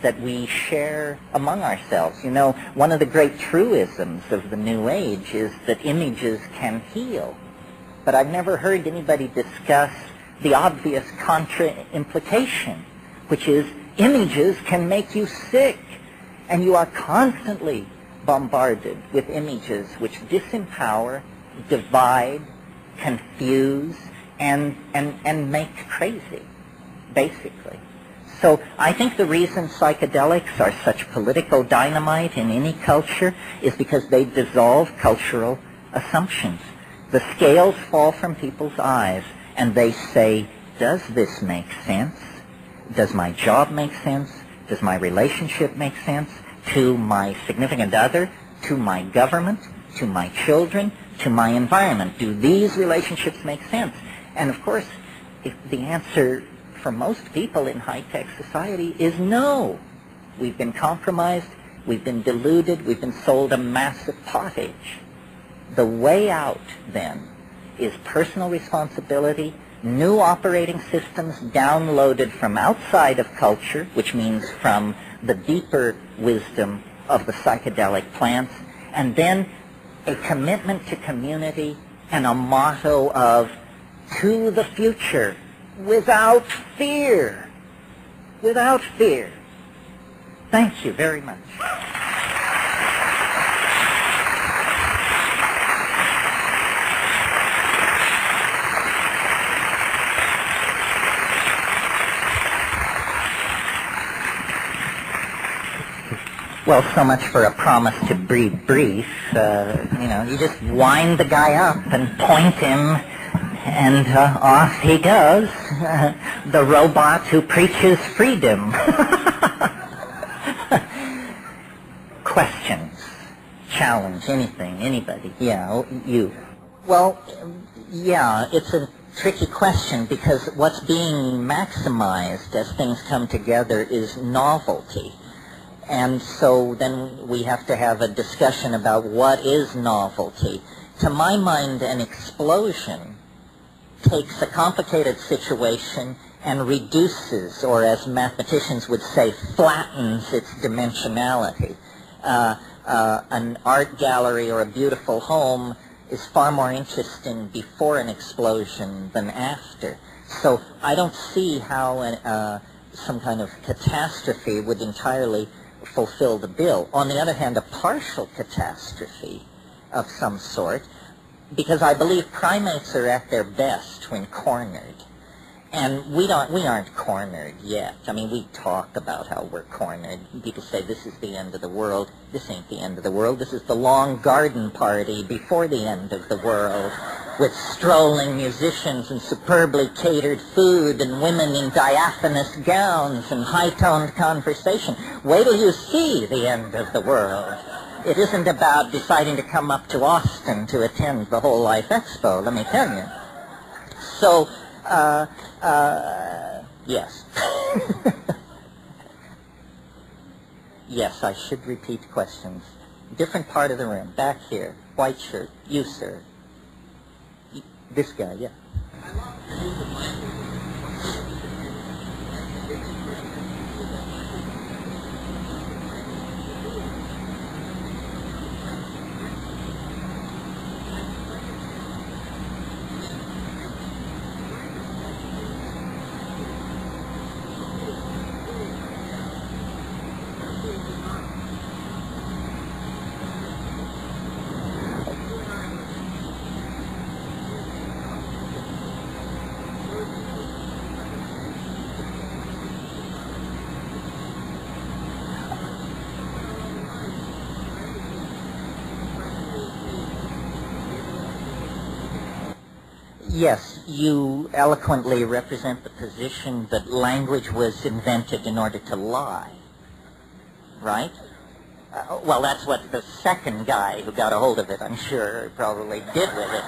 that we share among ourselves. You know, one of the great truisms of the New Age is that images can heal. But I've never heard anybody discuss the obvious contra-implication, which is images can make you sick. And you are constantly bombarded with images which disempower, divide, confuse, and make crazy, basically. So I think the reason psychedelics are such political dynamite in any culture is because they dissolve cultural assumptions. The scales fall from people's eyes, and they say, does this make sense? Does my job make sense? Does my relationship make sense? To my significant other? To my government? To my children? To my environment? Do these relationships make sense? And of course, if the answer for most people in high-tech society is no. We've been compromised, we've been deluded, we've been sold a massive pottage. The way out, then, is personal responsibility, new operating systems downloaded from outside of culture, which means from the deeper wisdom of the psychedelic plants, and then a commitment to community and a motto of to the future without fear. Without fear. Thank you very much. Well, so much for a promise to be brief. You just wind the guy up and point him, and off he goes. The robot who preaches freedom. Questions, challenge, anything, anybody? Yeah, you. Well, yeah, it's a tricky question because what's being maximized as things come together is novelty. And so then we have to have a discussion about what is novelty. To my mind, an explosion takes a complicated situation and reduces, or as mathematicians would say, flattens its dimensionality. An art gallery or a beautiful home is far more interesting before an explosion than after. So I don't see how some kind of catastrophe would entirely fulfill the bill. On the other hand, a partial catastrophe of some sort, because I believe primates are at their best when cornered. And we aren't cornered yet. I mean, we talk about how we're cornered. People say this is the end of the world. This ain't the end of the world. This is the long garden party before the end of the world, with strolling musicians and superbly catered food and women in diaphanous gowns and high-toned conversation. Wait till you see the end of the world. It isn't about deciding to come up to Austin to attend the Whole Life Expo, let me tell you. So, yes. Yes, I should repeat questions. Different part of the room, back here. White shirt. You, sir. This guy, yeah. Yes, you eloquently represent the position that language was invented in order to lie, right? Well, that's what the second guy who got a hold of it, I'm sure, probably did with it.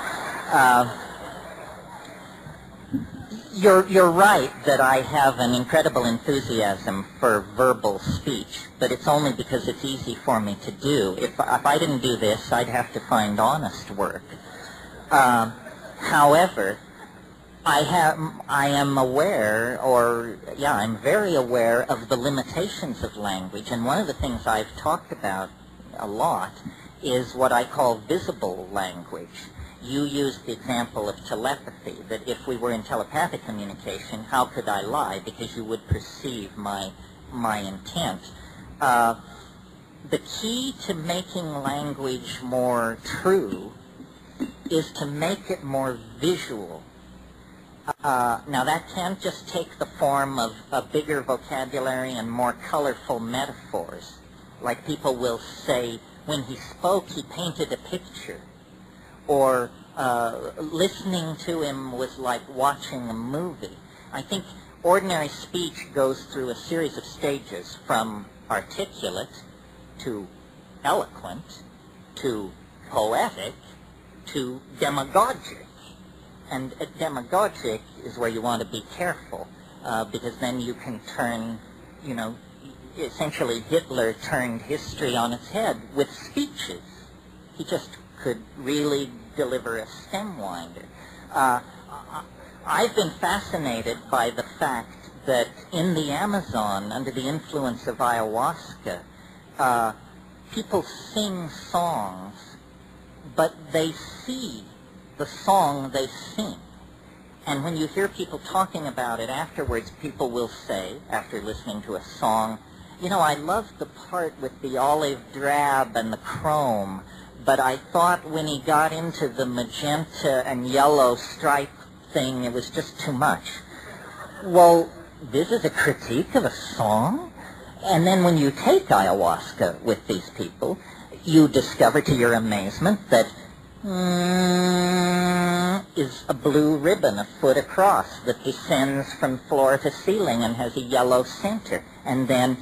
You're right that I have an incredible enthusiasm for verbal speech, but it's only because it's easy for me to do. If I didn't do this, I'd have to find honest work. However, I am aware, I'm very aware of the limitations of language, and one of the things I've talked about a lot is what I call visible language. You used the example of telepathy, that if we were in telepathic communication, how could I lie? Because you would perceive my intent. The key to making language more true is to make it more visual. Now that can't just take the form of a bigger vocabulary and more colorful metaphors. Like people will say, when he spoke, he painted a picture. Or listening to him was like watching a movie. I think ordinary speech goes through a series of stages, from articulate to eloquent to poetic to demagogic. And demagogic is where you want to be careful, because then you can turn, essentially Hitler turned history on its head with speeches. He just could really deliver a stem winder. I've been fascinated by the fact that in the Amazon, under the influence of ayahuasca, people sing songs, but they see the song they sing. And when you hear people talking about it afterwards, people will say, after listening to a song, I love the part with the olive drab and the chrome, but I thought when he got into the magenta and yellow stripe thing, it was just too much. Well, this is a critique of a song? And then when you take ayahuasca with these people, you discover to your amazement that is a blue ribbon a foot across that descends from floor to ceiling and has a yellow center, and then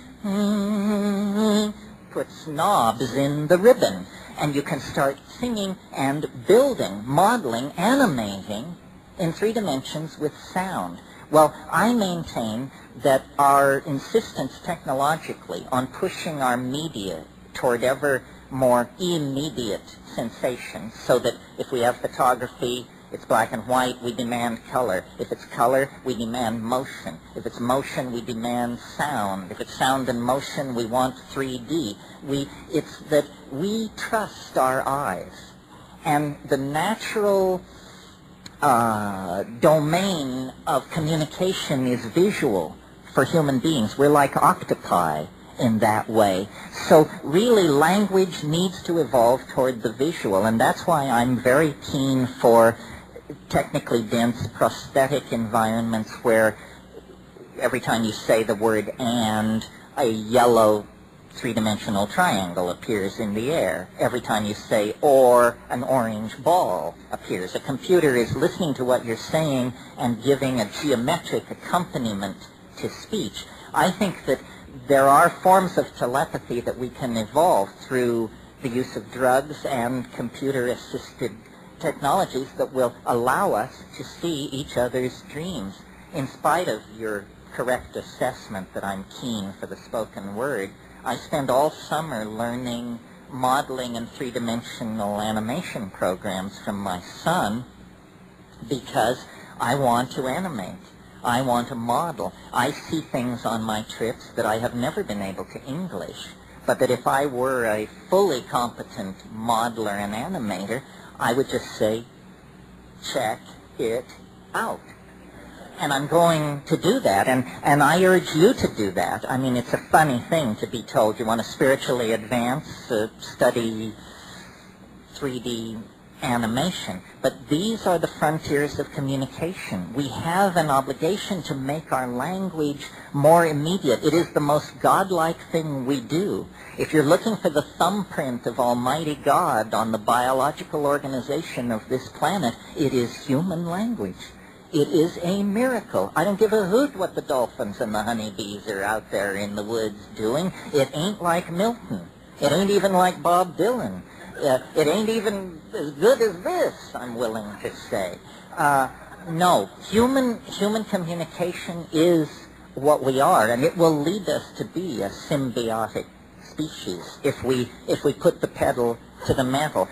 puts knobs in the ribbon, and you can start singing and building, modeling, animating in 3 dimensions with sound. Well, I maintain that our insistence technologically on pushing our media toward ever more immediate sensations, so that if we have photography, it's black and white, we demand color. If it's color, we demand motion. If it's motion, we demand sound. If it's sound and motion, we want 3D. It's that we trust our eyes. And the natural domain of communication is visual for human beings. We're like octopi in that way. So really language needs to evolve toward the visual, and that's why I'm very keen for technically dense prosthetic environments where every time you say the word "and," a yellow 3-dimensional triangle appears in the air. Every time you say "or," an orange ball appears. A computer is listening to what you're saying and giving a geometric accompaniment to speech. I think that there are forms of telepathy that we can evolve through the use of drugs and computer-assisted technologies that will allow us to see each other's dreams. In spite of your correct assessment that I'm keen for the spoken word, I spend all summer learning modeling and three-dimensional animation programs from my son because I want to animate. I want to model. I see things on my trips that I have never been able to English, but that if I were a fully competent modeler and animator, I would just say, check it out. And I'm going to do that, and I urge you to do that. I mean, it's a funny thing to be told you want to spiritually advance, study 3D animation. But these are the frontiers of communication. We have an obligation to make our language more immediate. It is the most godlike thing we do. If you're looking for the thumbprint of Almighty God on the biological organization of this planet, it is human language. It is a miracle. I don't give a hoot what the dolphins and the honeybees are out there in the woods doing. It ain't like Milton. It ain't even like Bob Dylan. It ain't even as good as this, I'm willing to say. No, human communication is what we are, and it will lead us to be a symbiotic species if we put the pedal to the metal.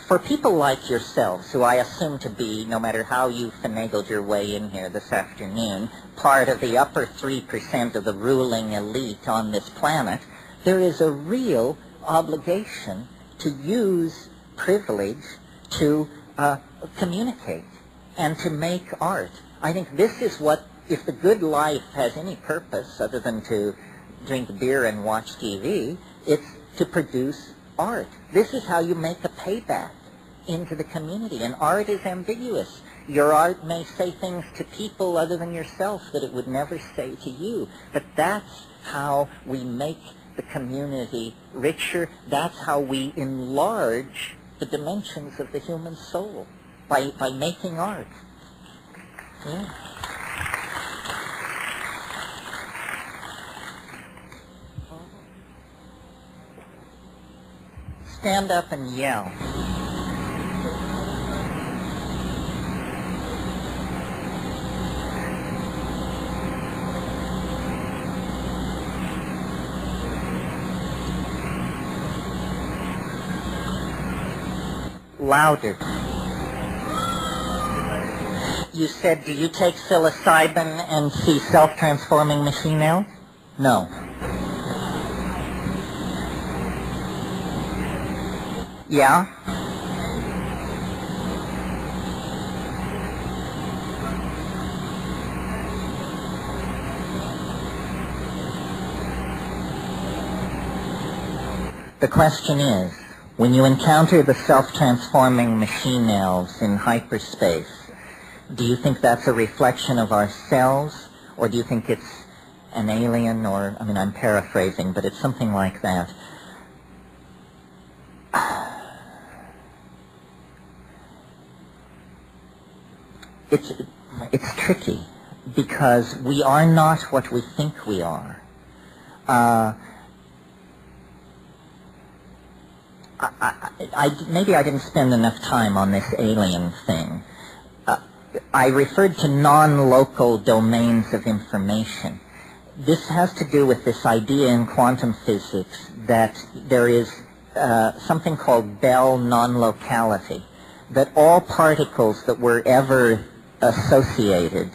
For people like yourselves, who I assume to be, no matter how you finagled your way in here this afternoon, part of the upper 3% of the ruling elite on this planet, there is a real obligation to use privilege to communicate and to make art. I think this is what, if the good life has any purpose other than to drink beer and watch TV, it's to produce art. This is how you make a payback into the community, and art is ambiguous. Your art may say things to people other than yourself that it would never say to you, but that's how we make the community richer. That's how we enlarge the dimensions of the human soul, by making art. Yeah. Stand up and yell. Louder. You said, do you take psilocybin and see self-transforming machine elves? No. Yeah? The question is, when you encounter the self-transforming machine elves in hyperspace, do you think that's a reflection of ourselves, or do you think it's an alien, or, I mean, I'm paraphrasing, but it's something like that? It's tricky, because we are not what we think we are. Maybe I didn't spend enough time on this alien thing. I referred to non-local domains of information. This has to do with this idea in quantum physics that there is something called Bell non-locality, that all particles that were ever associated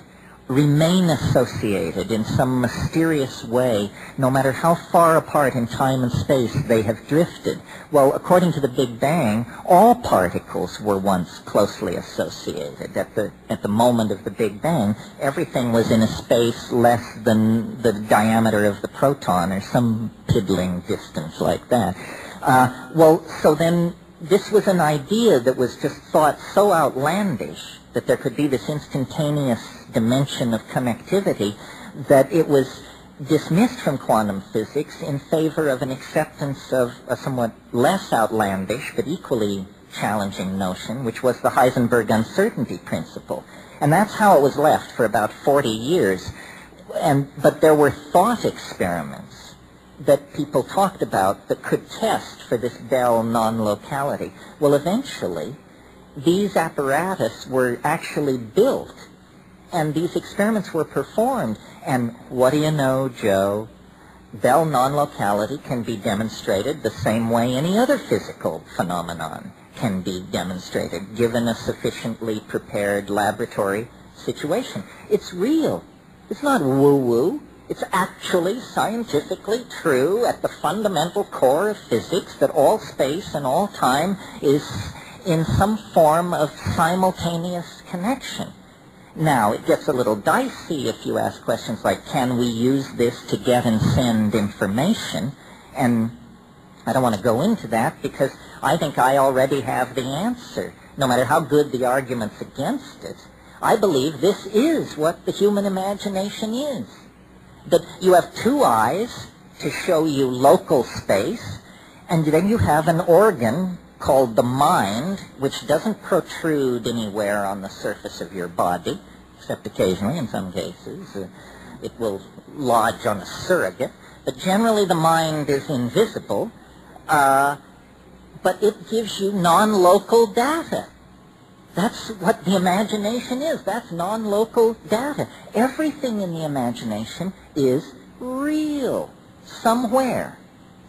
remain associated in some mysterious way, no matter how far apart in time and space they have drifted. Well, according to the Big Bang, all particles were once closely associated. At the moment of the Big Bang, everything was in a space less than the diameter of the proton, or some piddling distance like that. Well, so then this was an idea that was just thought so outlandish that there could be this instantaneous dimension of connectivity that it was dismissed from quantum physics in favor of an acceptance of a somewhat less outlandish but equally challenging notion, which was the Heisenberg uncertainty principle. And that's how it was left for about 40 years. But there were thought experiments that people talked about that could test for this Bell non-locality. Well, eventually, these apparatus were actually built, and these experiments were performed. And what do you know, Joe? Bell non-locality can be demonstrated the same way any other physical phenomenon can be demonstrated, given a sufficiently prepared laboratory situation. It's real. It's not woo-woo. It's actually scientifically true at the fundamental core of physics that all space and all time is in some form of simultaneous connection. Now, it gets a little dicey if you ask questions like, can we use this to get and send information? And I don't want to go into that because I think I already have the answer, no matter how good the arguments against it. I believe this is what the human imagination is. That you have two eyes to show you local space, and then you have an organ called the mind, which doesn't protrude anywhere on the surface of your body, except occasionally in some cases. It will lodge on a surrogate. But generally the mind is invisible, but it gives you non-local data. That's what the imagination is. That's non-local data. Everything in the imagination is real. Somewhere.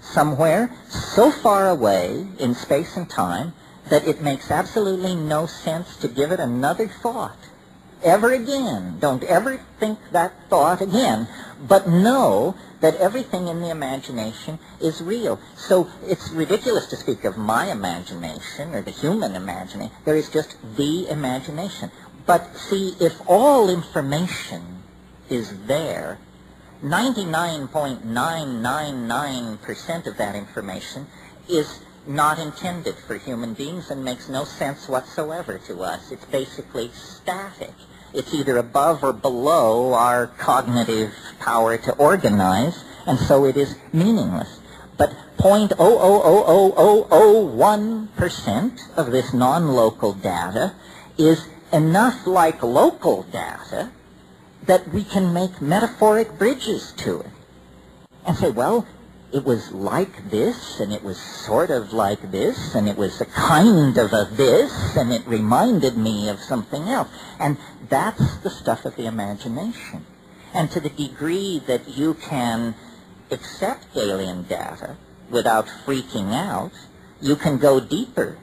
Somewhere so far away in space and time that it makes absolutely no sense to give it another thought. Ever again. Don't ever think that thought again. But know that everything in the imagination is real. So it's ridiculous to speak of my imagination or the human imagination. There is just the imagination. But see, if all information is there, 99.999% of that information is not intended for human beings and makes no sense whatsoever to us. It's basically static. It's either above or below our cognitive power to organize, and so it is meaningless. But 0.0000001% of this non-local data is enough like local data that we can make metaphoric bridges to it. And say, well, it was like this, and it was sort of like this, and it was a kind of a this, and it reminded me of something else. And that's the stuff of the imagination. And to the degree that you can accept alien data without freaking out, you can go deeper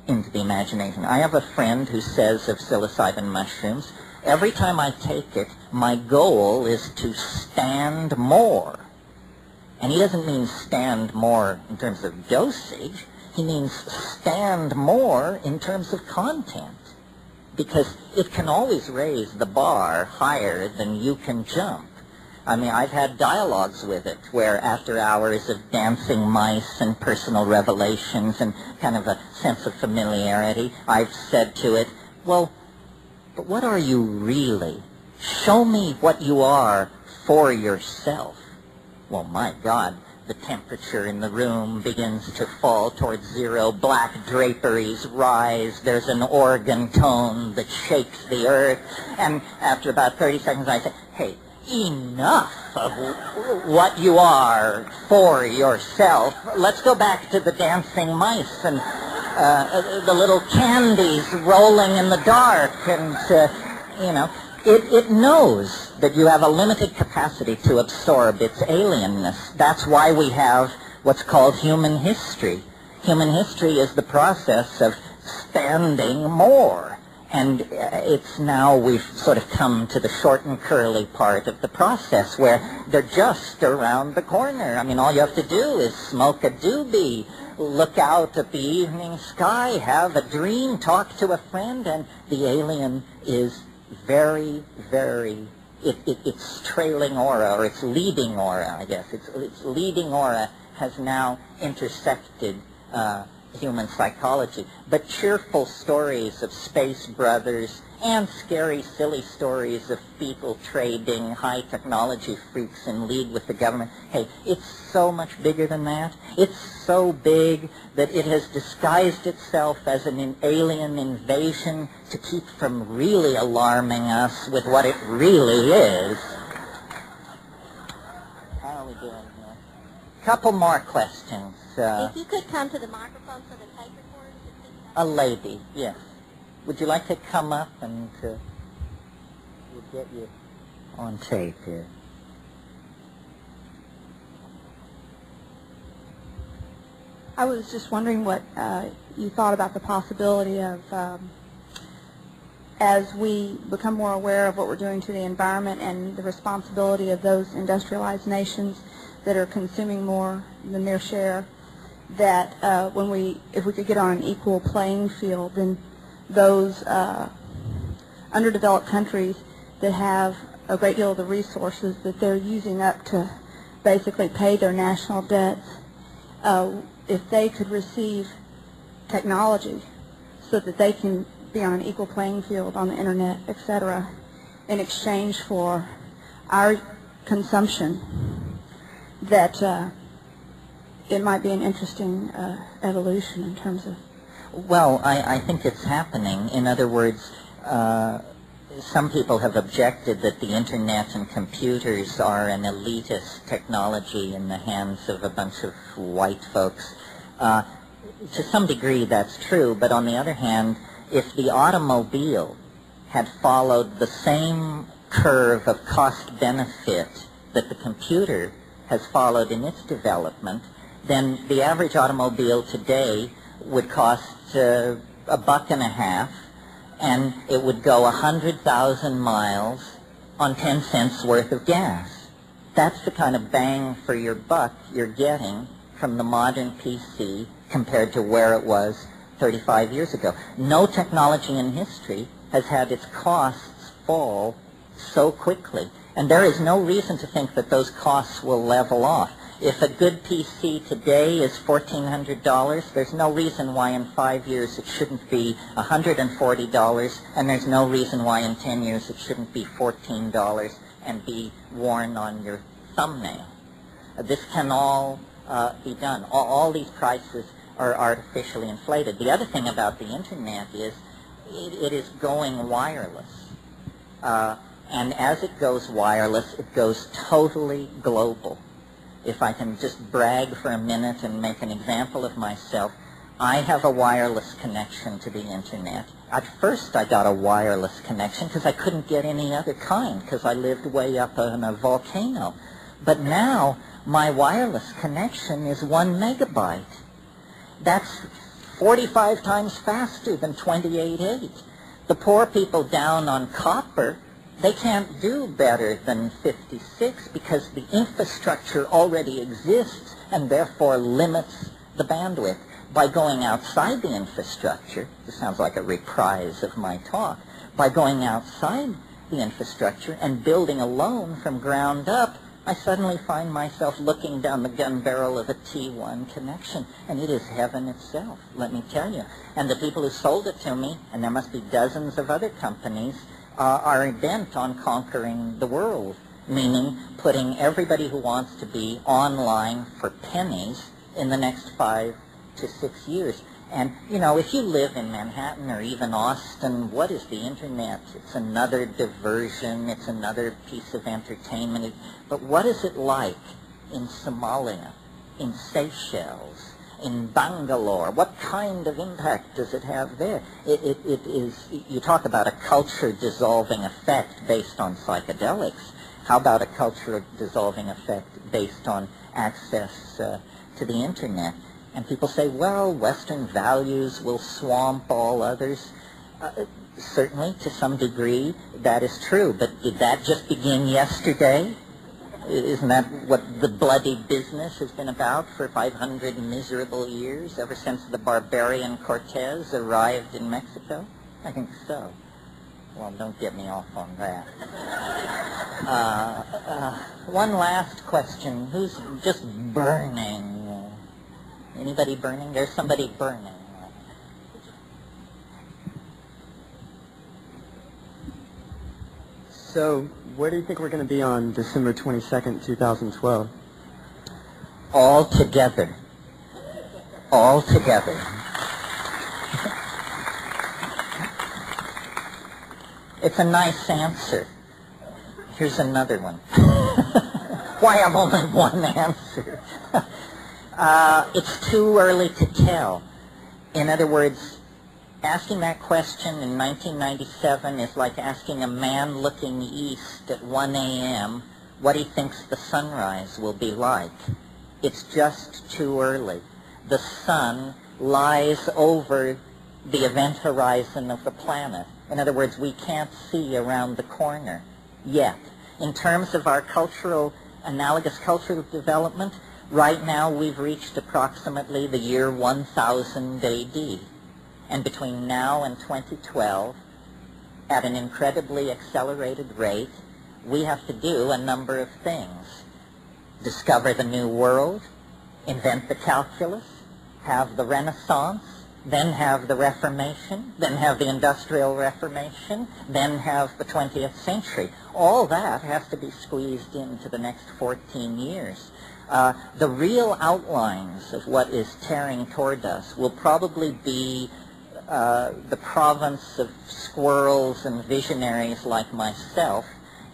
into the imagination. I have a friend who says of psilocybin mushrooms, every time I take it, my goal is to stand more. And he doesn't mean stand more in terms of dosage. He means stand more in terms of content. Because it can always raise the bar higher than you can jump. I mean, I've had dialogues with it where after hours of dancing mice and personal revelations and kind of a sense of familiarity, I've said to it, well, but what are you really? Show me what you are for yourself. Well, my God, the temperature in the room begins to fall towards zero. Black draperies rise. There's an organ tone that shakes the earth. And after about 30 seconds, I say, hey, enough of what you are for yourself. Let's go back to the dancing mice and the little candies rolling in the dark. And, It knows that you have a limited capacity to absorb its alienness. That's why we have what's called human history. Human history is the process of standing more. And it's now we've sort of come to the short and curly part of the process where they're just around the corner. I mean, all you have to do is smoke a doobie, look out at the evening sky, have a dream, talk to a friend, and the alien is very, very, its trailing aura, or its leading aura, I guess. Its leading aura has now intersected human psychology. But cheerful stories of space brothers and scary, silly stories of people trading, high technology freaks in league with the government. Hey, it's so much bigger than that. It's so big that it has disguised itself as an alien invasion to keep from really alarming us with what it really is. How are we doing here? Couple more questions. If you could come to the microphone so the tape recorders could pick it up. A lady, yes. Would you like to come up and we'll get you on tape here? I was just wondering what you thought about the possibility of, as we become more aware of what we're doing to the environment and the responsibility of those industrialized nations that are consuming more than their share, that if we could get on an equal playing field, then those underdeveloped countries that have a great deal of the resources that they're using up to basically pay their national debts, if they could receive technology so that they can be on an equal playing field on the internet, etc., in exchange for our consumption, that it might be an interesting evolution in terms of... Well, I think it's happening. In other words, some people have objected that the internet and computers are an elitist technology in the hands of a bunch of white folks. To some degree that's true, but on the other hand, if the automobile had followed the same curve of cost-benefit that the computer has followed in its development, then the average automobile today would cost $1.50, and it would go 100,000 miles on 10 cents worth of gas. That's the kind of bang for your buck you're getting from the modern PC compared to where it was 35 years ago. No technology in history has had its costs fall so quickly, and there is no reason to think that those costs will level off. If a good PC today is $1,400, there's no reason why in 5 years it shouldn't be $140, and there's no reason why in 10 years it shouldn't be $14 and be worn on your thumbnail. This can all be done. All these prices are artificially inflated. The other thing about the internet is it is going wireless. And as it goes wireless, it goes totally global. If I can just brag for a minute and make an example of myself, I have a wireless connection to the internet. At first I got a wireless connection because I couldn't get any other kind because I lived way up on a volcano. But now my wireless connection is 1 megabyte. That's 45 times faster than 28.8. The poor people down on copper, they can't do better than 56 because the infrastructure already exists and therefore limits the bandwidth. By going outside the infrastructure, this sounds like a reprise of my talk, by going outside the infrastructure and building alone from ground up, I suddenly find myself looking down the gun barrel of a T1 connection, and it is heaven itself, let me tell you. And the people who sold it to me, and there must be dozens of other companies, are bent on conquering the world, meaning putting everybody who wants to be online for pennies in the next 5 to 6 years. And, you know, if you live in Manhattan or even Austin, what is the internet? It's another diversion. It's another piece of entertainment. But what is it like in Somalia, in Seychelles, in Bangalore? What kind of impact does it have there? It is, you talk about a culture-dissolving effect based on psychedelics. How about a culture-dissolving effect based on access to the internet? And people say, well, Western values will swamp all others. Certainly, to some degree, that is true. But did that just begin yesterday? Isn't that what the bloody business has been about for 500 miserable years, ever since the barbarian Cortez arrived in Mexico? I think so. Well, don't get me off on that. One last question. Who's just burning? Anybody burning? There's somebody burning. So, where do you think we're going to be on December 22nd, 2012? All together. All together. It's a nice answer. Here's another one. Why have only one answer? It's too early to tell. In other words, asking that question in 1997 is like asking a man looking east at 1 a.m. what he thinks the sunrise will be like. It's just too early. the sun lies over the event horizon of the planet. In other words, we can't see around the corner yet. In terms of our analogous cultural development, right now we've reached approximately the year 1000 AD. And between now and 2012, at an incredibly accelerated rate, we have to do a number of things. Discover the new world, invent the calculus, have the Renaissance, then have the Reformation, then have the Industrial Reformation, then have the 20th century. All that has to be squeezed into the next 14 years. The real outlines of what is tearing toward us will probably be the province of squirrels and visionaries like myself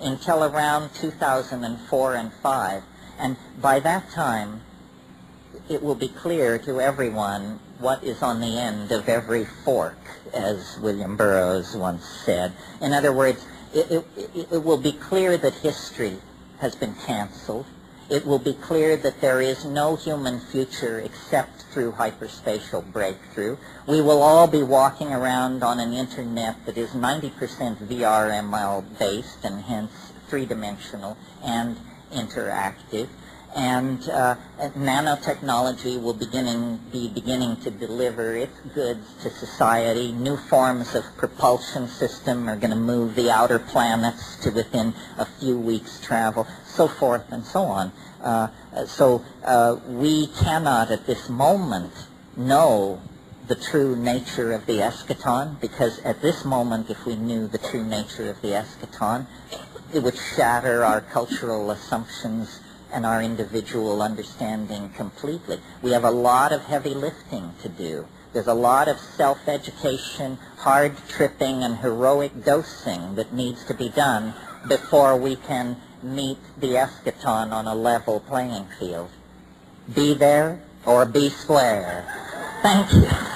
until around 2004 and 5. And by that time, it will be clear to everyone what is on the end of every fork, as William Burroughs once said. In other words, it will be clear that history has been canceled. It will be clear that there is no human future except through hyperspatial breakthrough. We will all be walking around on an internet that is 90% VRML based and hence three-dimensional and interactive. And nanotechnology will be beginning to deliver its goods to society. New forms of propulsion system are going to move the outer planets to within a few weeks' travel, so forth and so on. So we cannot at this moment know the true nature of the eschaton, because at this moment, if we knew the true nature of the eschaton, it would shatter our cultural assumptions and our individual understanding completely. We have a lot of heavy lifting to do. There's a lot of self-education, hard tripping, and heroic dosing that needs to be done before we can meet the eschaton on a level playing field. Be there or be square. Thank you.